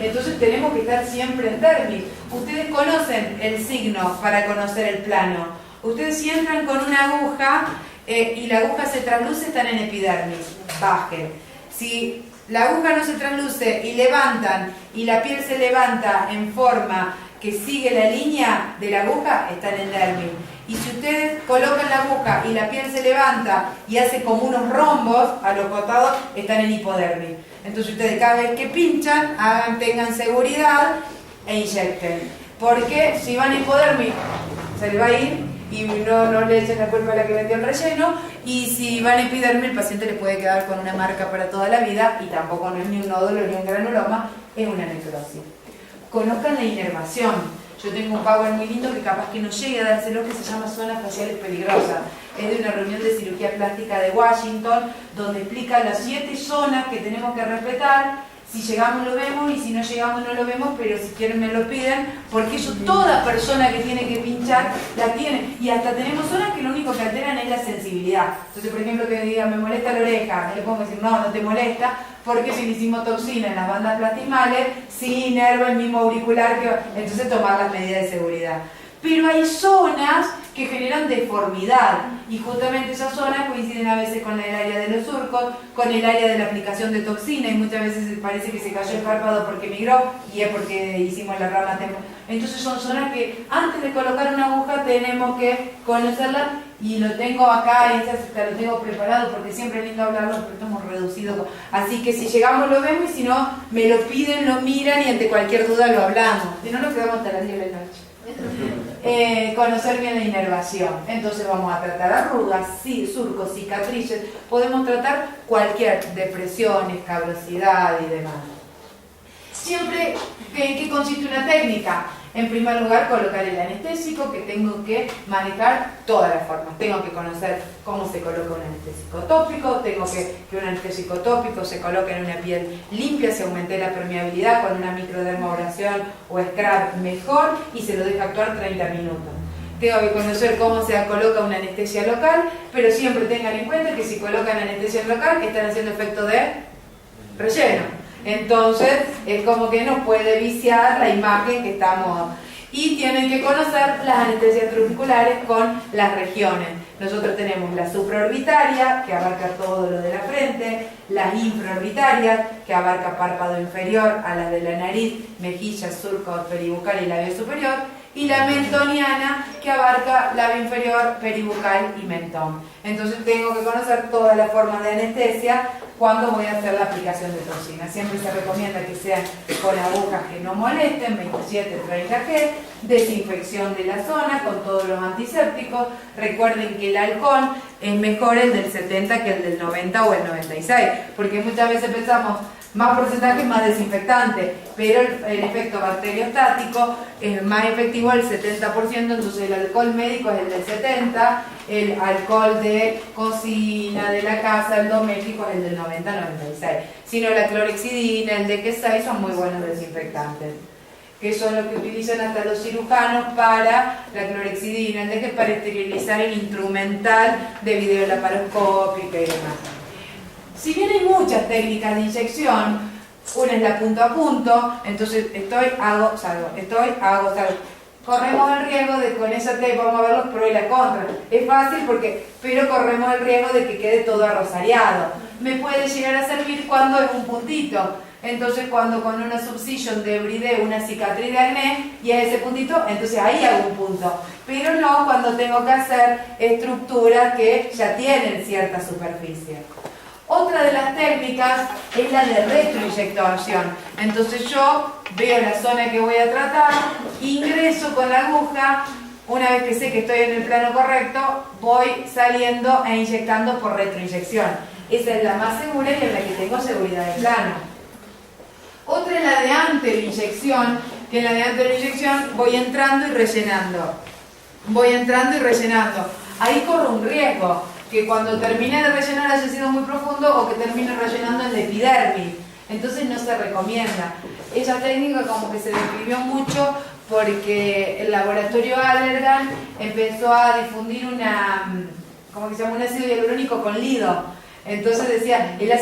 Entonces tenemos que estar siempre en dermis. Ustedes conocen el signo para conocer el plano. Ustedes si entran con una aguja y la aguja se trasluce, están en epidermis, bajen. Si la aguja no se trasluce y levantan y la piel se levanta en forma que sigue la línea de la aguja, están en dermis. Y si ustedes colocan la aguja y la piel se levanta y hace como unos rombos a los costados, están en hipodermis. Entonces ustedes cada vez que pinchan, tengan seguridad e inyecten. Porque si van a hipodermis, se les va a ir y no le echen la culpa a la que vendió el relleno, y si van a epidermis el paciente le puede quedar con una marca para toda la vida y tampoco no es ni un nódulo ni un granuloma, es una necrosis. Conozcan la inervación. Yo tengo un power muy lindo que capaz que no llegue a dárselo, que se llama zonas faciales peligrosas. Es de una reunión de cirugía plástica de Washington, donde explica las 7 zonas que tenemos que respetar. Si llegamos lo vemos y si no llegamos no lo vemos, pero si quieren me lo piden, porque eso toda persona que tiene que pinchar la tiene. Y hasta tenemos zonas que lo único que alteran es la sensibilidad. Entonces, por ejemplo, que me digan, me molesta la oreja, le pongo decir, no te molesta, porque si le hicimos toxina en las bandas plastimales, sí inerva el mismo auricular, entonces tomar las medidas de seguridad. Pero hay zonas que generan deformidad y justamente esas zonas coinciden a veces con el área de los surcos, con el área de la aplicación de toxina, y muchas veces parece que se cayó el párpado porque migró y es porque hicimos la rama temporal. Entonces son zonas que antes de colocar una aguja tenemos que conocerla, y lo tengo acá, lo tengo preparado porque siempre es lindo hablarlo, pero estamos reducidos. Así que si llegamos lo vemos y si no me lo piden, lo miran y ante cualquier duda lo hablamos. Si no nos quedamos hasta las 10 de la noche. Conocer bien la inervación. Entonces vamos a tratar arrugas, surcos, cicatrices, podemos tratar cualquier depresión, escabrosidad y demás. Siempre, ¿en qué consiste una técnica? En primer lugar, colocar el anestésico, que tengo que manejar todas las formas. Tengo que conocer cómo se coloca un anestésico tópico, tengo que un anestésico tópico se coloque en una piel limpia, se aumente la permeabilidad con una microdermabrasión o scrub mejor y se lo deja actuar 30 minutos. Tengo que conocer cómo se coloca una anestesia local, pero siempre tengan en cuenta que si colocan anestesia local están haciendo efecto de relleno. Entonces es como que nos puede viciar la imagen que estamos. Y tienen que conocer las anestesias trabeculares con las regiones. Nosotros tenemos la supraorbitaria, que abarca todo lo de la frente, las infraorbitarias, que abarca párpado inferior a las de la nariz, mejillas, surco peribucal y labio superior, y la mentoniana, que abarca labio inferior, peribucal y mentón. Entonces tengo que conocer todas las formas de anestesia cuando voy a hacer la aplicación de toxina. Siempre se recomienda que sean con agujas que no molesten, 27, 30 G, desinfección de la zona con todos los antisépticos. Recuerden que el alcohol es mejor el del 70 que el del 90 o el 96, porque muchas veces pensamos más porcentaje, más desinfectante, pero el efecto bacteriostático es más efectivo el 70%, entonces el alcohol médico es el del 70%, el alcohol de cocina, de la casa, el doméstico es el del 90-96%. Sino la clorexidina, el DG6 son muy buenos desinfectantes, que son los que utilizan hasta los cirujanos para la clorexidina, el DG para esterilizar el instrumental de videolaparoscópica y demás. Si bien hay muchas técnicas de inyección, una es la punto a punto, entonces hago, salgo. Corremos el riesgo de con esa técnica, vamos a ver los pros y las contras. Es fácil pero corremos el riesgo de que quede todo arrosareado. Me puede llegar a servir cuando es un puntito. Entonces cuando con una subcision de bridé, una cicatriz de acné, y a ese puntito, entonces ahí hago un punto. Pero no cuando tengo que hacer estructuras que ya tienen cierta superficie. Otra de las técnicas es la de retroinyectación. Entonces yo veo la zona que voy a tratar, ingreso con la aguja, una vez que sé que estoy en el plano correcto, voy saliendo e inyectando por retroinyección. Esa es la más segura y en la que tengo seguridad de plano. Otra es la de anteroinyección, que en la de anteroinyección voy entrando y rellenando. Ahí corro un riesgo, que cuando termine de rellenar haya sido muy profundo o que termine rellenando en la epidermis. Entonces no se recomienda. Esa técnica como que se describió mucho porque el laboratorio Allergan empezó a difundir un ácido hialurónico con lido. Entonces decía el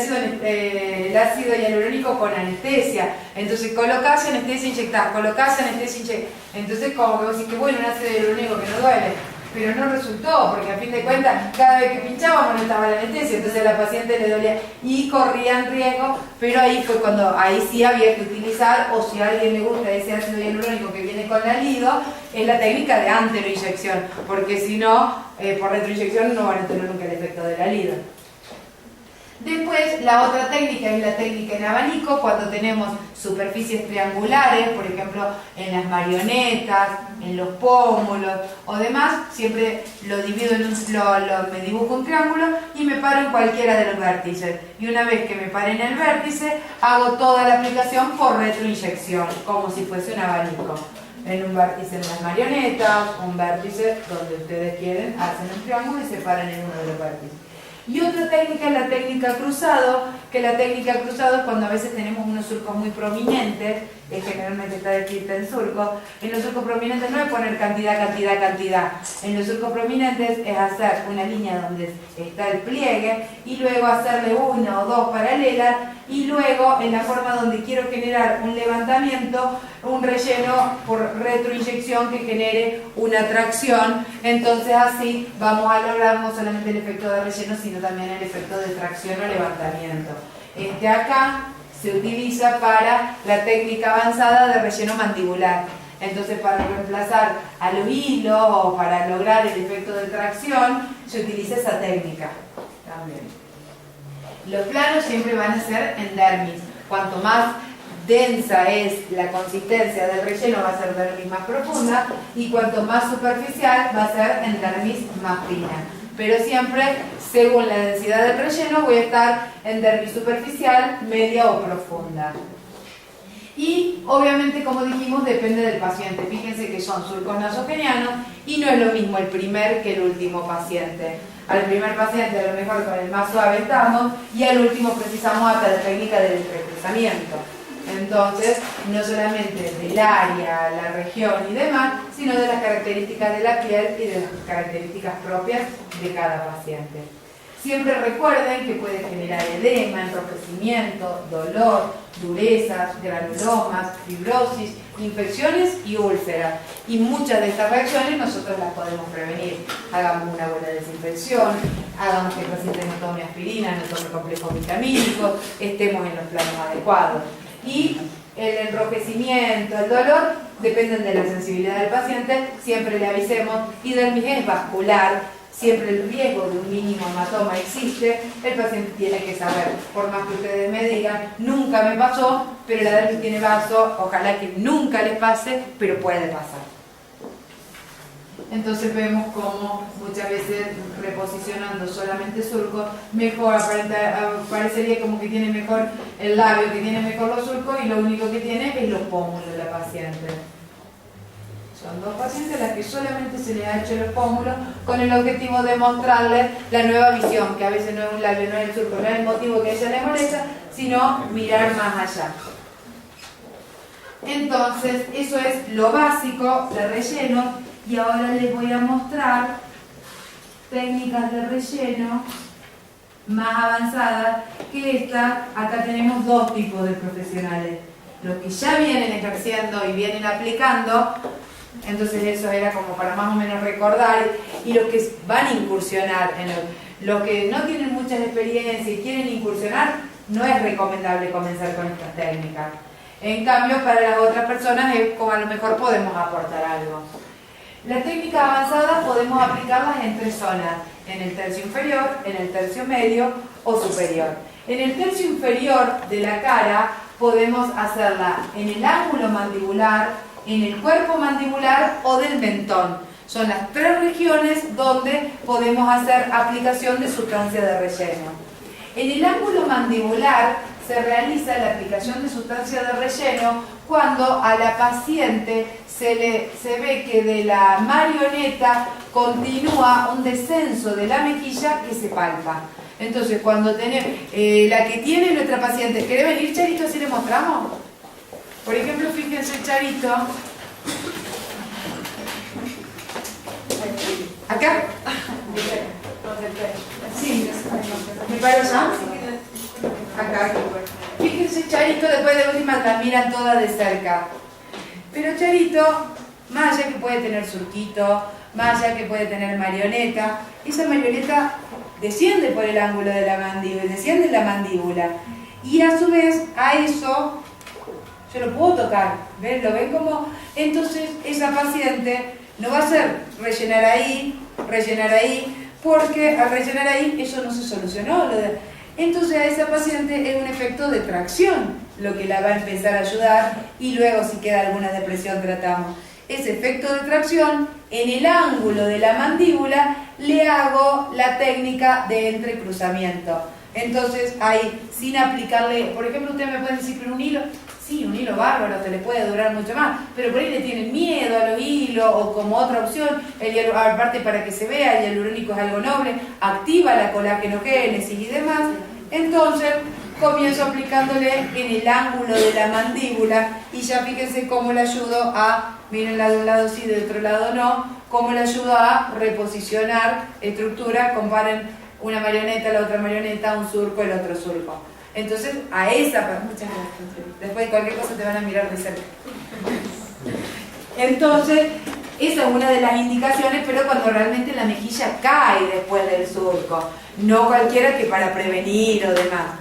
ácido hialurónico con anestesia. Entonces colocás anestesia, inyectás, colocás anestesia, inyectás. Entonces como que vos decís que bueno, un ácido hialurónico que no duele. Pero no resultó, porque a fin de cuentas, cada vez que pinchábamos no estaba la anestesia, entonces a la paciente le dolía y corrían riesgo, pero ahí fue cuando, ahí sí había que utilizar, o si a alguien le gusta ese ácido hialurónico que viene con la lido, es la técnica de anteroinyección, porque si no, por retroinyección no van a tener nunca el efecto de la lido. Después, la otra técnica es la técnica en abanico, cuando tenemos superficies triangulares, por ejemplo, en las marionetas, en los pómulos o demás, siempre lo divido me dibujo un triángulo y me paro en cualquiera de los vértices. Y una vez que me pare en el vértice, hago toda la aplicación por retroinyección, como si fuese un abanico. En un vértice en las marionetas, un vértice donde ustedes quieren, hacen un triángulo y se paran en uno de los vértices. Y otra técnica es la técnica cruzado, que la técnica cruzado es cuando a veces tenemos unos surcos muy prominentes, generalmente está descrita en surcos. En los surcos prominentes no es poner cantidad. En los surcos prominentes es hacer una línea donde está el pliegue y luego hacerle una o dos paralelas y luego en la forma donde quiero generar un levantamiento, un relleno por retroinyección que genere una tracción. Entonces así vamos a lograr no solamente el efecto de relleno, sino también el efecto de tracción o levantamiento. Acá se utiliza para la técnica avanzada de relleno mandibular. Entonces para reemplazar a los hilos o para lograr el efecto de tracción se utiliza esa técnica también. Los planos siempre van a ser en dermis. Cuanto más densa es la consistencia del relleno va a ser dermis más profunda y cuanto más superficial va a ser en dermis más fina. Pero siempre, según la densidad del relleno, voy a estar en dermis superficial, media o profunda. Y obviamente, como dijimos, depende del paciente. Fíjense que son surcos nasogenianos y no es lo mismo el primer que el último paciente. Al primer paciente a lo mejor con el más suave estamos y al último precisamos hasta la técnica del entrecruzamiento. Entonces, no solamente del área, la región y demás, sino de las características de la piel y de las características propias de cada paciente. Siempre recuerden que puede generar edema, enrojecimiento, dolor, durezas, granulomas, fibrosis, infecciones y úlceras. Y muchas de estas reacciones nosotros las podemos prevenir. Hagamos una buena desinfección, hagamos que el paciente no tome aspirina, no tome complejos vitamínicos, estemos en los planos adecuados. Y el enrojecimiento, el dolor, dependen de la sensibilidad del paciente, siempre le avisemos. Hidradenitis vascular, siempre el riesgo de un mínimo hematoma existe, el paciente tiene que saber, por más que ustedes me digan, nunca me pasó, pero la dermis tiene vaso, ojalá que nunca les pase, pero puede pasar. Entonces vemos cómo muchas veces reposicionando solamente surcos, mejor parecería como que tiene mejor el labio, que tiene mejor los surcos, y lo único que tiene es los pómulos de la paciente. Son dos pacientes a las que solamente se les ha hecho los pómulos con el objetivo de mostrarles la nueva visión, que a veces no es un labio, no es el surco, no es el motivo que a ella le molesta, sino mirar más allá. Entonces, eso es lo básico de relleno. Y ahora les voy a mostrar técnicas de relleno más avanzadas que esta. Acá tenemos dos tipos de profesionales. Los que ya vienen ejerciendo y vienen aplicando, entonces eso era como para más o menos recordar, y los que van a incursionar en los que no tienen mucha experiencia y quieren incursionar, no es recomendable comenzar con estas técnicas. En cambio, para las otras personas es como a lo mejor podemos aportar algo. Las técnicas avanzadas podemos aplicarlas en tres zonas: en el tercio inferior, en el tercio medio o superior. En el tercio inferior de la cara podemos hacerla en el ángulo mandibular, en el cuerpo mandibular o del mentón. Son las tres regiones donde podemos hacer aplicación de sustancia de relleno. En el ángulo mandibular se realiza la aplicación de sustancia de relleno cuando a la paciente se ve que de la marioneta continúa un descenso de la mejilla que se palpa. Entonces, cuando tenemos la que tiene nuestra paciente, ¿quiere venir, Charito, así le mostramos? Por ejemplo, fíjense, Charito. ¿Acá? Sí. ¿Me paro ya? Acá. Fíjense, Charito, después de última la miran toda de cerca. Pero Charito, más allá que puede tener surquito, más allá que puede tener marioneta, esa marioneta desciende por el ángulo de la mandíbula, desciende la mandíbula. Y a su vez, a eso, yo lo puedo tocar, ¿ven? ¿Lo ven como? Entonces, esa paciente no va a hacer rellenar ahí, porque al rellenar ahí, eso no se solucionó. Entonces a esa paciente es un efecto de tracción lo que la va a empezar a ayudar, y luego si queda alguna depresión tratamos. Ese efecto de tracción, en el ángulo de la mandíbula le hago la técnica de entrecruzamiento. Entonces ahí, sin aplicarle, por ejemplo, usted me puede decir, pero un hilo, sí, un hilo bárbaro, te le puede durar mucho más, pero por ahí le tienen miedo a los hilos, o como otra opción, aparte para que se vea, el hialurónico es algo noble, activa la colágenogénesis y demás. Entonces comienzo aplicándole en el ángulo de la mandíbula, y ya fíjense cómo le ayudo a, mírenla de un lado sí, de otro lado no, cómo le ayudo a reposicionar estructura. Comparen una marioneta, la otra marioneta, un surco, el otro surco. Entonces a esa, muchas gracias, después de cualquier cosa te van a mirar de cerca. Entonces esa es una de las indicaciones, pero cuando realmente la mejilla cae después del surco, no cualquiera que para prevenir o demás.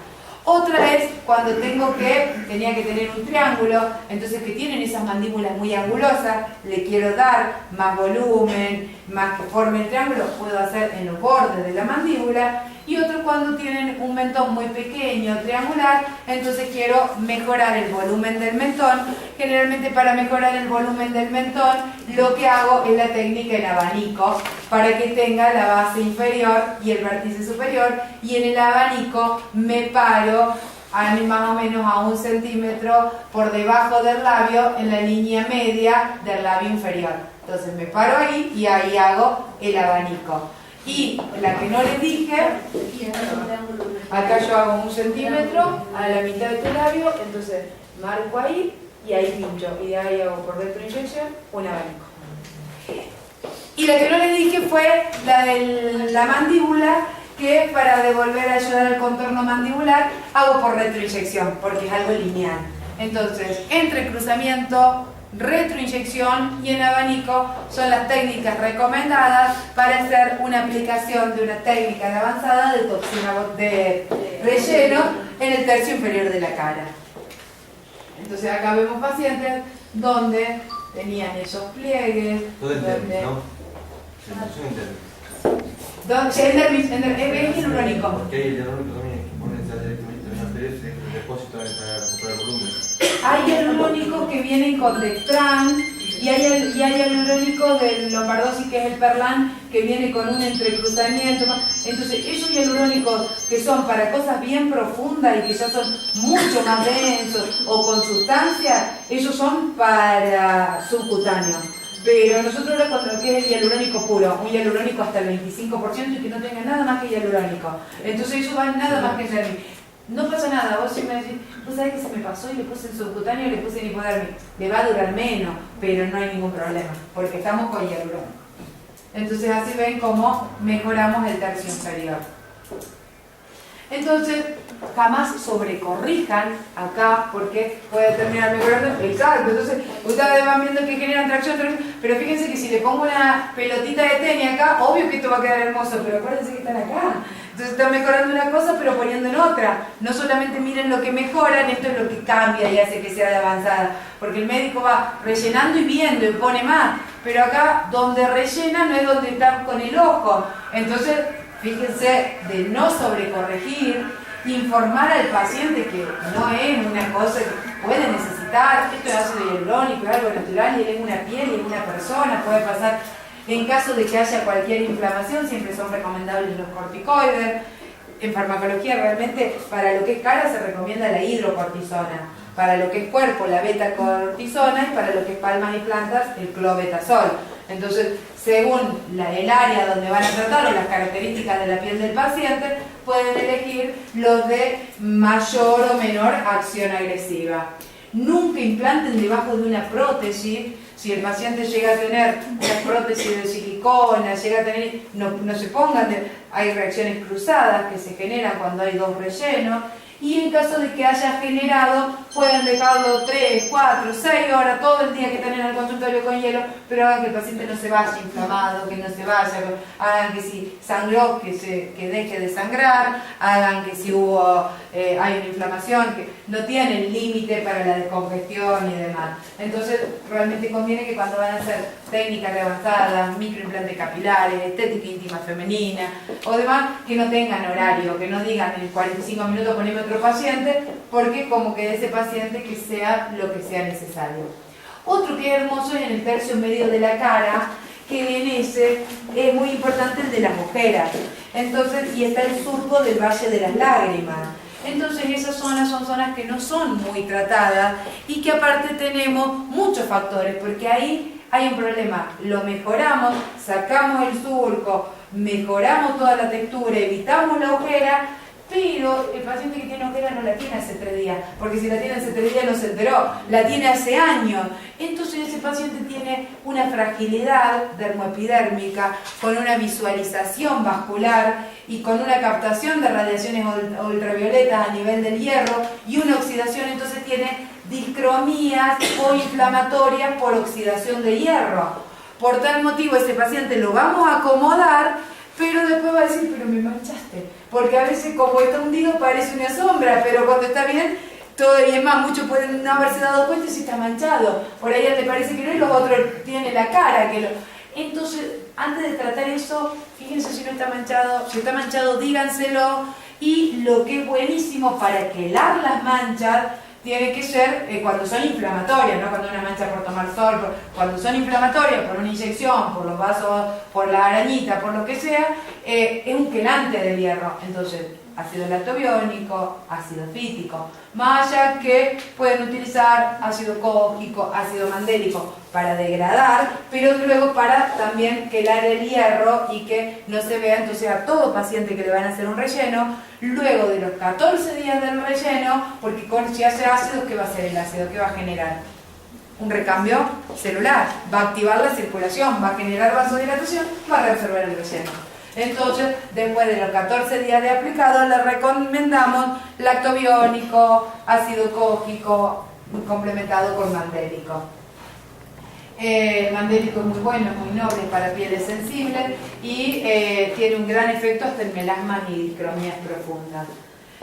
Otra es cuando tenía que tener un triángulo, entonces que tienen esas mandíbulas muy angulosas, le quiero dar más volumen, más que forme el triángulo, puedo hacer en los bordes de la mandíbula. Y otros cuando tienen un mentón muy pequeño, triangular, entonces quiero mejorar el volumen del mentón. Generalmente para mejorar el volumen del mentón, lo que hago es la técnica en abanico, para que tenga la base inferior y el vértice superior, y en el abanico me paro más o menos a 1 centímetro por debajo del labio, en la línea media del labio inferior. Entonces me paro ahí y ahí hago el abanico. Y la que no les dije, acá yo hago 1 centímetro a la mitad de tu labio, entonces marco ahí y ahí pincho, y de ahí hago por retroinyección un abanico. Y la que no les dije fue la de la mandíbula, que para devolver a ayudar al contorno mandibular hago por retroinyección, porque es algo lineal. Entonces, entrecruzamiento, retroinyección y en abanico son las técnicas recomendadas para hacer una aplicación de una técnica de avanzada de toxina de relleno en el tercio inferior de la cara. Entonces acá vemos pacientes donde tenían esos pliegues. Todo el donde- dermis, ¿no? Sensación en dermis. donde- el dermis, es hialurónico. Porque hay el hialurónico también que ponen ya directamente en una PDF, el depósito para recuperar volumen. Hay hialurónicos que vienen con Dextran y hay hialurónico de Lopardosis, que es el Perlan, que viene con un entrecruzamiento. Entonces, esos hialurónicos que son para cosas bien profundas y que ya son mucho más densos o con sustancia, esos son para subcutáneo. Pero nosotros ahora con lo que es el hialurónico puro, un hialurónico hasta el 25% y que no tenga nada más que hialurónico. Entonces eso va nada más que en dermis. No pasa nada, vos si me decís, vos sabés que se me pasó y le puse en subcutáneo y le puse en hipodermis. Le va a durar menos, pero no hay ningún problema, porque estamos con hialurónico. Entonces así ven cómo mejoramos el tercio inferior. Entonces, jamás sobrecorrijan acá porque puede terminar mejorando. Exacto, entonces ustedes van viendo que generan tracción, pero fíjense que si le pongo una pelotita de tenis acá, obvio que esto va a quedar hermoso, pero acuérdense que están acá. Entonces están mejorando una cosa pero poniendo en otra. No solamente miren lo que mejoran, esto es lo que cambia y hace que sea de avanzada. Porque el médico va rellenando y viendo y pone más. Pero acá donde rellena no es donde está con el ojo. Entonces, fíjense de no sobrecorregir, informar al paciente que no es una cosa que puede necesitar. Esto es ácido hialurónico, es algo natural y él es una piel y es una persona, puede pasar. En caso de que haya cualquier inflamación, siempre son recomendables los corticoides. En farmacología realmente para lo que es cara se recomienda la hidrocortisona, para lo que es cuerpo la betacortisona y para lo que es palmas y plantas el clobetasol. Entonces, según el área donde van a tratar o las características de la piel del paciente, pueden elegir los de mayor o menor acción agresiva. Nunca implanten debajo de una prótesis. Si el paciente llega a tener una prótesis de silicona, llega a tener, no se pongan, hay reacciones cruzadas que se generan cuando hay dos rellenos. Y en caso de que haya generado, pueden dejarlo 3, 4, 6 horas, todo el día que estén en el consultorio con hielo, pero hagan que el paciente no se vaya inflamado, que no se vaya, hagan que si sangró, que deje de sangrar, hagan que si hay una inflamación, que no tienen límite para la descongestión y demás. Entonces, realmente conviene que cuando van a hacer técnicas de avanzadas, microimplantes capilares, estética íntima femenina o demás, que no tengan horario, que no digan en 45 minutos poneme otro paciente, porque como que ese paciente que sea lo que sea necesario. Otro que es hermoso es en el tercio medio de la cara, que en ese es muy importante el de las ojeras. Entonces, y está el surco del Valle de las Lágrimas. Entonces esas zonas son zonas que no son muy tratadas y que aparte tenemos muchos factores, porque ahí hay un problema. Lo mejoramos, sacamos el surco, mejoramos toda la textura, evitamos la ojera, pero el paciente que tiene ojera no la tiene hace 3 días, porque si la tiene hace 3 días no se enteró, la tiene hace años. Entonces ese paciente tiene una fragilidad dermoepidérmica, con una visualización vascular y con una captación de radiaciones ultravioletas a nivel del hierro y una oxidación, entonces tiene discromías o inflamatorias por oxidación de hierro. Por tal motivo ese paciente lo vamos a acomodar, pero después va a decir, pero me manchaste. Porque a veces como está hundido parece una sombra, pero cuando está bien, todo y es más, muchos pueden no haberse dado cuenta si está manchado. Por ahí le parece que no y los otros tienen la cara que lo... Entonces, antes de tratar eso, fíjense si no está manchado. Si está manchado, díganselo. Y lo que es buenísimo para quelar las manchas tiene que ser cuando son inflamatorias, no cuando una mancha por tomar sol, cuando son inflamatorias por una inyección, por los vasos, por la arañita, por lo que sea, es un quelante del hierro. Entonces, ácido lactobiónico, ácido fítico, más allá que pueden utilizar ácido cógico, ácido mandélico para degradar, pero luego para también quelar el hierro y que no se vea. Entonces a todo paciente que le van a hacer un relleno, luego de los 14 días del relleno, porque si hace ácido, ¿qué va a hacer el ácido? ¿Qué va a generar? Un recambio celular, va a activar la circulación, va a generar vasodilatación, va a reabsorber el relleno. Entonces, después de los 14 días de aplicado, le recomendamos lactobiónico, ácido cógico, complementado con mandélico. El mandélico es muy bueno, es muy noble para pieles sensibles y tiene un gran efecto hasta en melasmas y discromías profundas.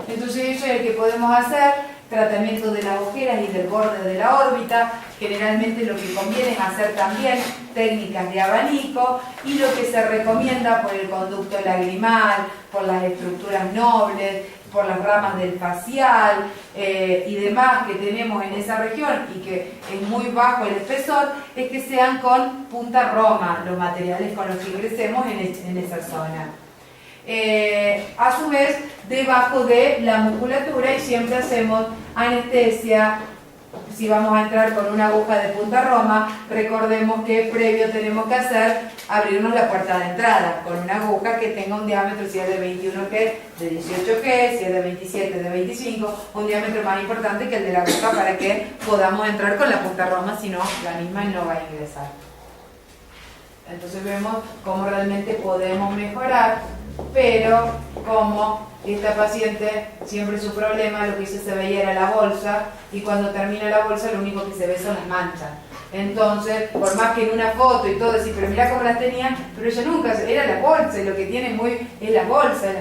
Entonces eso es el que podemos hacer. tratamiento de las ojeras y del borde de la órbita. Generalmente lo que conviene es hacer también técnicas de abanico, y lo que se recomienda por el conducto lagrimal, por las estructuras nobles, por las ramas del facial y demás que tenemos en esa región y que es muy bajo el espesor, es que sean con punta roma los materiales con los que ingresemos en esa zona. A su vez, debajo de la musculatura, y siempre hacemos anestesia. Si vamos a entrar con una aguja de punta roma, recordemos que previo tenemos que hacer abrirnos la puerta de entrada con una aguja que tenga un diámetro, si es de 21 que de 18 que, si es de 27 de 25, un diámetro más importante que el de la aguja para que podamos entrar con la punta roma, si no, la misma no va a ingresar. Entonces vemos cómo realmente podemos mejorar, pero como esta paciente, siempre su problema, lo que se veía era la bolsa, y cuando termina la bolsa lo único que se ve son las manchas. Entonces, por más que en una foto y todo decir, pero mira cómo las tenía, pero ella nunca, era la bolsa, y lo que tiene es las bolsas,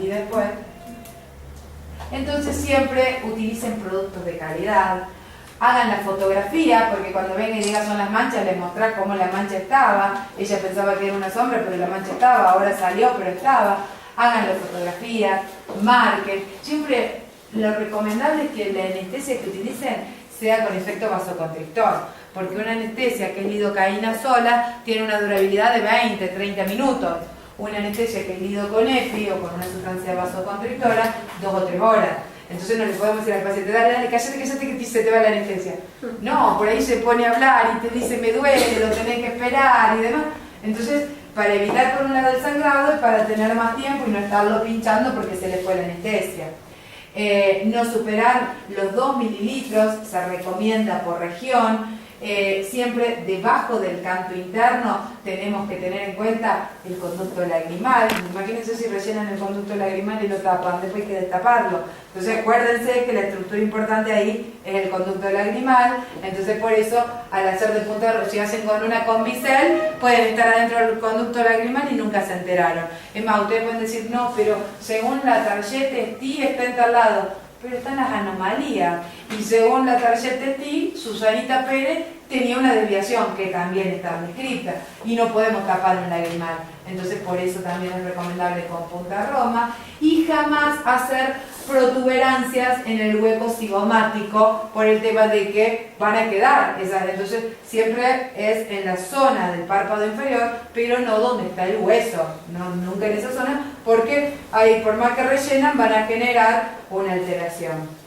y después. Entonces siempre utilicen productos de calidad, hagan la fotografía, porque cuando venga y diga son las manchas, les mostrás cómo la mancha estaba. Ella pensaba que era una sombra, pero la mancha estaba, ahora salió, pero estaba. Hagan la fotografía, marquen. Siempre lo recomendable es que la anestesia que utilicen sea con efecto vasoconstrictor, porque una anestesia que es lidocaína sola tiene una durabilidad de 20, 30 minutos. Una anestesia que es lido con EPI o con una sustancia vasoconstrictora, 2 o 3 horas. Entonces no le podemos decir al paciente, dale, cállate que se te va la anestesia. No, por ahí se pone a hablar y te dice, me duele, lo tenés que esperar y demás. Entonces, para evitar por un lado el sangrado y para tener más tiempo y no estarlo pinchando porque se le fue la anestesia. No superar los 2 mililitros, se recomienda por región. Siempre debajo del canto interno tenemos que tener en cuenta el conducto lagrimal. Imagínense si rellenan el conducto lagrimal y lo tapan, después hay que destaparlo. Entonces acuérdense que la estructura importante ahí es el conducto lagrimal. Entonces por eso al hacer de punta, si hacen con una combicel, pueden estar adentro del conducto lagrimal y nunca se enteraron. Es más, ustedes pueden decir, no, pero según la tarjeta STI está en tal lado. Pero están las anomalías, y según la tarjeta STI, Susanita Pérez tenía una desviación que también estaba descrita, y no podemos tapar un lagrimal. Entonces por eso también es recomendable con punta roma, y jamás hacer protuberancias en el hueco cigomático por el tema de que van a quedar esas. Entonces siempre es en la zona del párpado inferior, pero no donde está el hueso, no, nunca en esa zona, porque ahí por más que rellenan van a generar una alteración.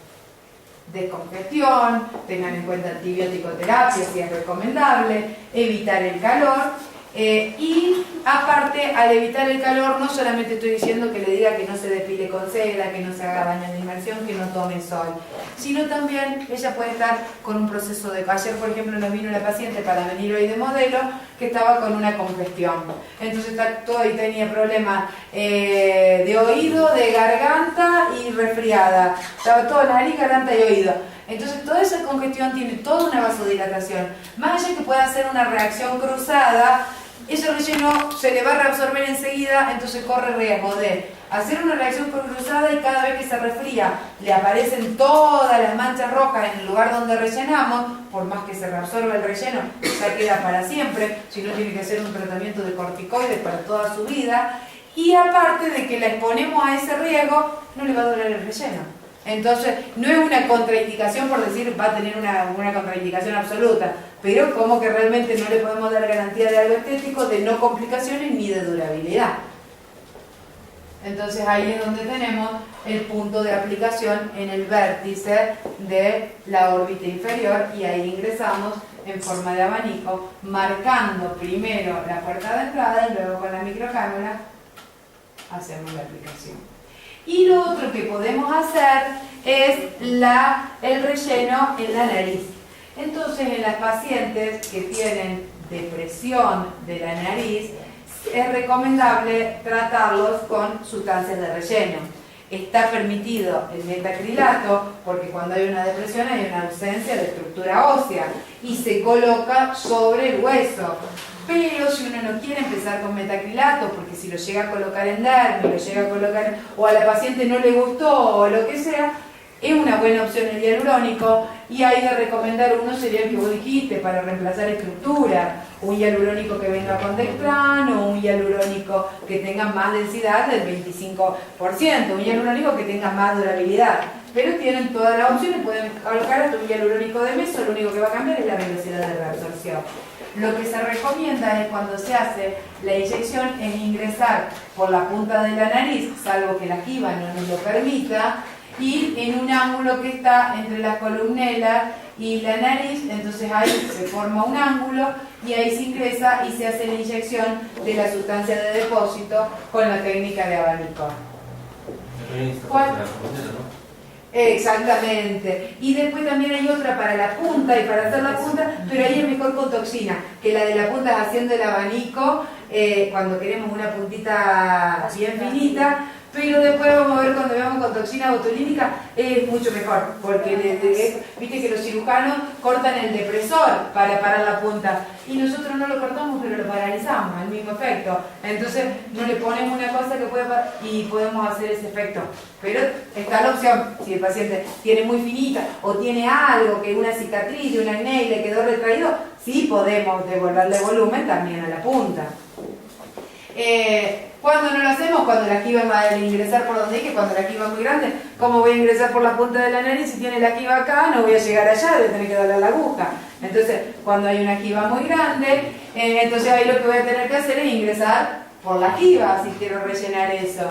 Descongestión, tengan en cuenta antibiótico-terapia si es recomendable, evitar el calor. Y aparte, al evitar el calor, no solamente estoy diciendo que le diga que no se depile con cera, que no se haga baño de inmersión, que no tome sol, sino también ella puede estar con un proceso de... Ayer, por ejemplo, nos vino una paciente para venir hoy de modelo que estaba con una congestión. Entonces y tenía problemas de oído, de garganta y resfriada. Estaba todo nariz, garganta y oído. Entonces toda esa congestión tiene toda una vasodilatación. Más allá que pueda hacer una reacción cruzada, ese relleno se le va a reabsorber enseguida, entonces corre riesgo de hacer una reacción cruzada y cada vez que se resfría le aparecen todas las manchas rojas en el lugar donde rellenamos. Por más que se reabsorba el relleno, ya queda para siempre, si no tiene que hacer un tratamiento de corticoides para toda su vida. Y aparte de que la exponemos a ese riesgo, no le va a doler el relleno. Entonces, no es una contraindicación por decir va a tener una contraindicación absoluta, pero como que realmente no le podemos dar garantía de algo estético, de no complicaciones ni de durabilidad. Entonces ahí es donde tenemos el punto de aplicación en el vértice de la órbita inferior, y ahí ingresamos en forma de abanico, marcando primero la puerta de entrada y luego con la microcánula hacemos la aplicación. Y lo otro que podemos hacer es el relleno en la nariz. Entonces, en las pacientes que tienen depresión de la nariz, es recomendable tratarlos con sustancias de relleno. Está permitido el metacrilato porque cuando hay una depresión hay una ausencia de estructura ósea y se coloca sobre el hueso. Pero si uno no quiere empezar con metacrilato, porque si lo llega a colocar en dermis, lo llega a colocar, o a la paciente no le gustó, o lo que sea, Es una buena opción el hialurónico, y ahí de recomendar uno sería el que vos dijiste para reemplazar estructura, un hialurónico que venga con Dextran o un hialurónico que tenga más densidad del 25%, un hialurónico que tenga más durabilidad. Pero tienen todas las opciones, pueden colocar hasta un hialurónico de meso, lo único que va a cambiar es la velocidad de reabsorción. Lo que se recomienda es cuando se hace la inyección es ingresar por la punta de la nariz, salvo que la jiba no nos lo permita, y en un ángulo que está entre la columela y la nariz, entonces ahí se forma un ángulo y ahí se ingresa y se hace la inyección de la sustancia de depósito con la técnica de abanico. ¿Cuál? Exactamente. Y después también hay otra para la punta y para hacer la punta, pero ahí es mejor con toxina, que la de la punta es haciendo el abanico cuando queremos una puntita bien finita. Pero después vamos a ver cuando veamos con toxina botulínica es mucho mejor, porque viste que los cirujanos cortan el depresor para parar la punta y nosotros no lo cortamos pero lo paralizamos, el mismo efecto. Entonces no le ponemos una cosa que puede parar y podemos hacer ese efecto. Pero está la opción, si el paciente tiene muy finita o tiene algo, que una cicatriz de un acné y le quedó retraído, sí podemos devolverle volumen también a la punta. ¿Cuándo no lo hacemos? Cuando la jiba va a ingresar por donde dije, cuando la jiba es muy grande. ¿Cómo voy a ingresar por la punta de la nariz? Si tiene la jiba acá, no voy a llegar allá, voy a tener que darle a la aguja. Entonces, cuando hay una jiba muy grande, entonces ahí lo que voy a tener que hacer es ingresar por la jiba, si quiero rellenar eso.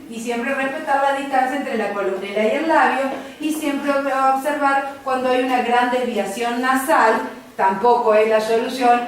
Y siempre respetar la distancia entre la columela y el labio, y siempre observar cuando hay una gran desviación nasal. Tampoco es la solución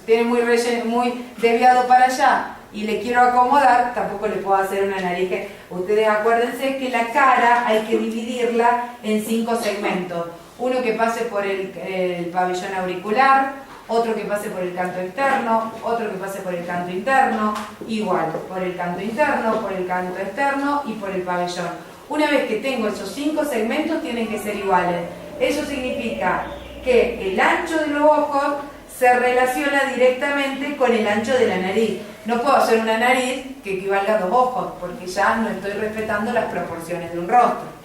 tiene muy desviado para allá y le quiero acomodar, tampoco le puedo hacer una nariz. Ustedes acuérdense que la cara hay que dividirla en 5 segmentos. Uno que pase por el pabellón auricular, otro que pase por el canto externo, otro que pase por el canto interno, igual, por el canto interno, por el canto externo y por el pabellón. Una vez que tengo esos 5 segmentos tienen que ser iguales. Eso significa que el ancho de los ojos se relaciona directamente con el ancho de la nariz. No puedo hacer una nariz que equivalga a 2 ojos, porque ya no estoy respetando las proporciones de un rostro.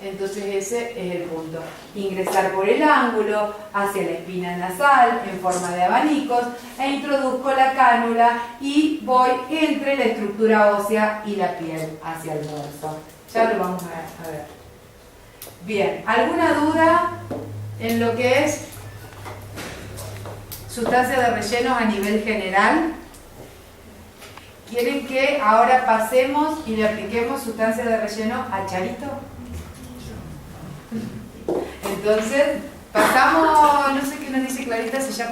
Entonces ese es el punto. Ingresar por el ángulo hacia la espina nasal en forma de abanicos e introduzco la cánula y voy entre la estructura ósea y la piel hacia el dorso. Ya lo vamos a ver. Bien, ¿alguna duda en lo que es sustancia de rellenos a nivel general? ¿Quieren que ahora pasemos y le apliquemos sustancia de relleno a Charito? Entonces, pasamos, no sé qué nos dice Clarita, se llama...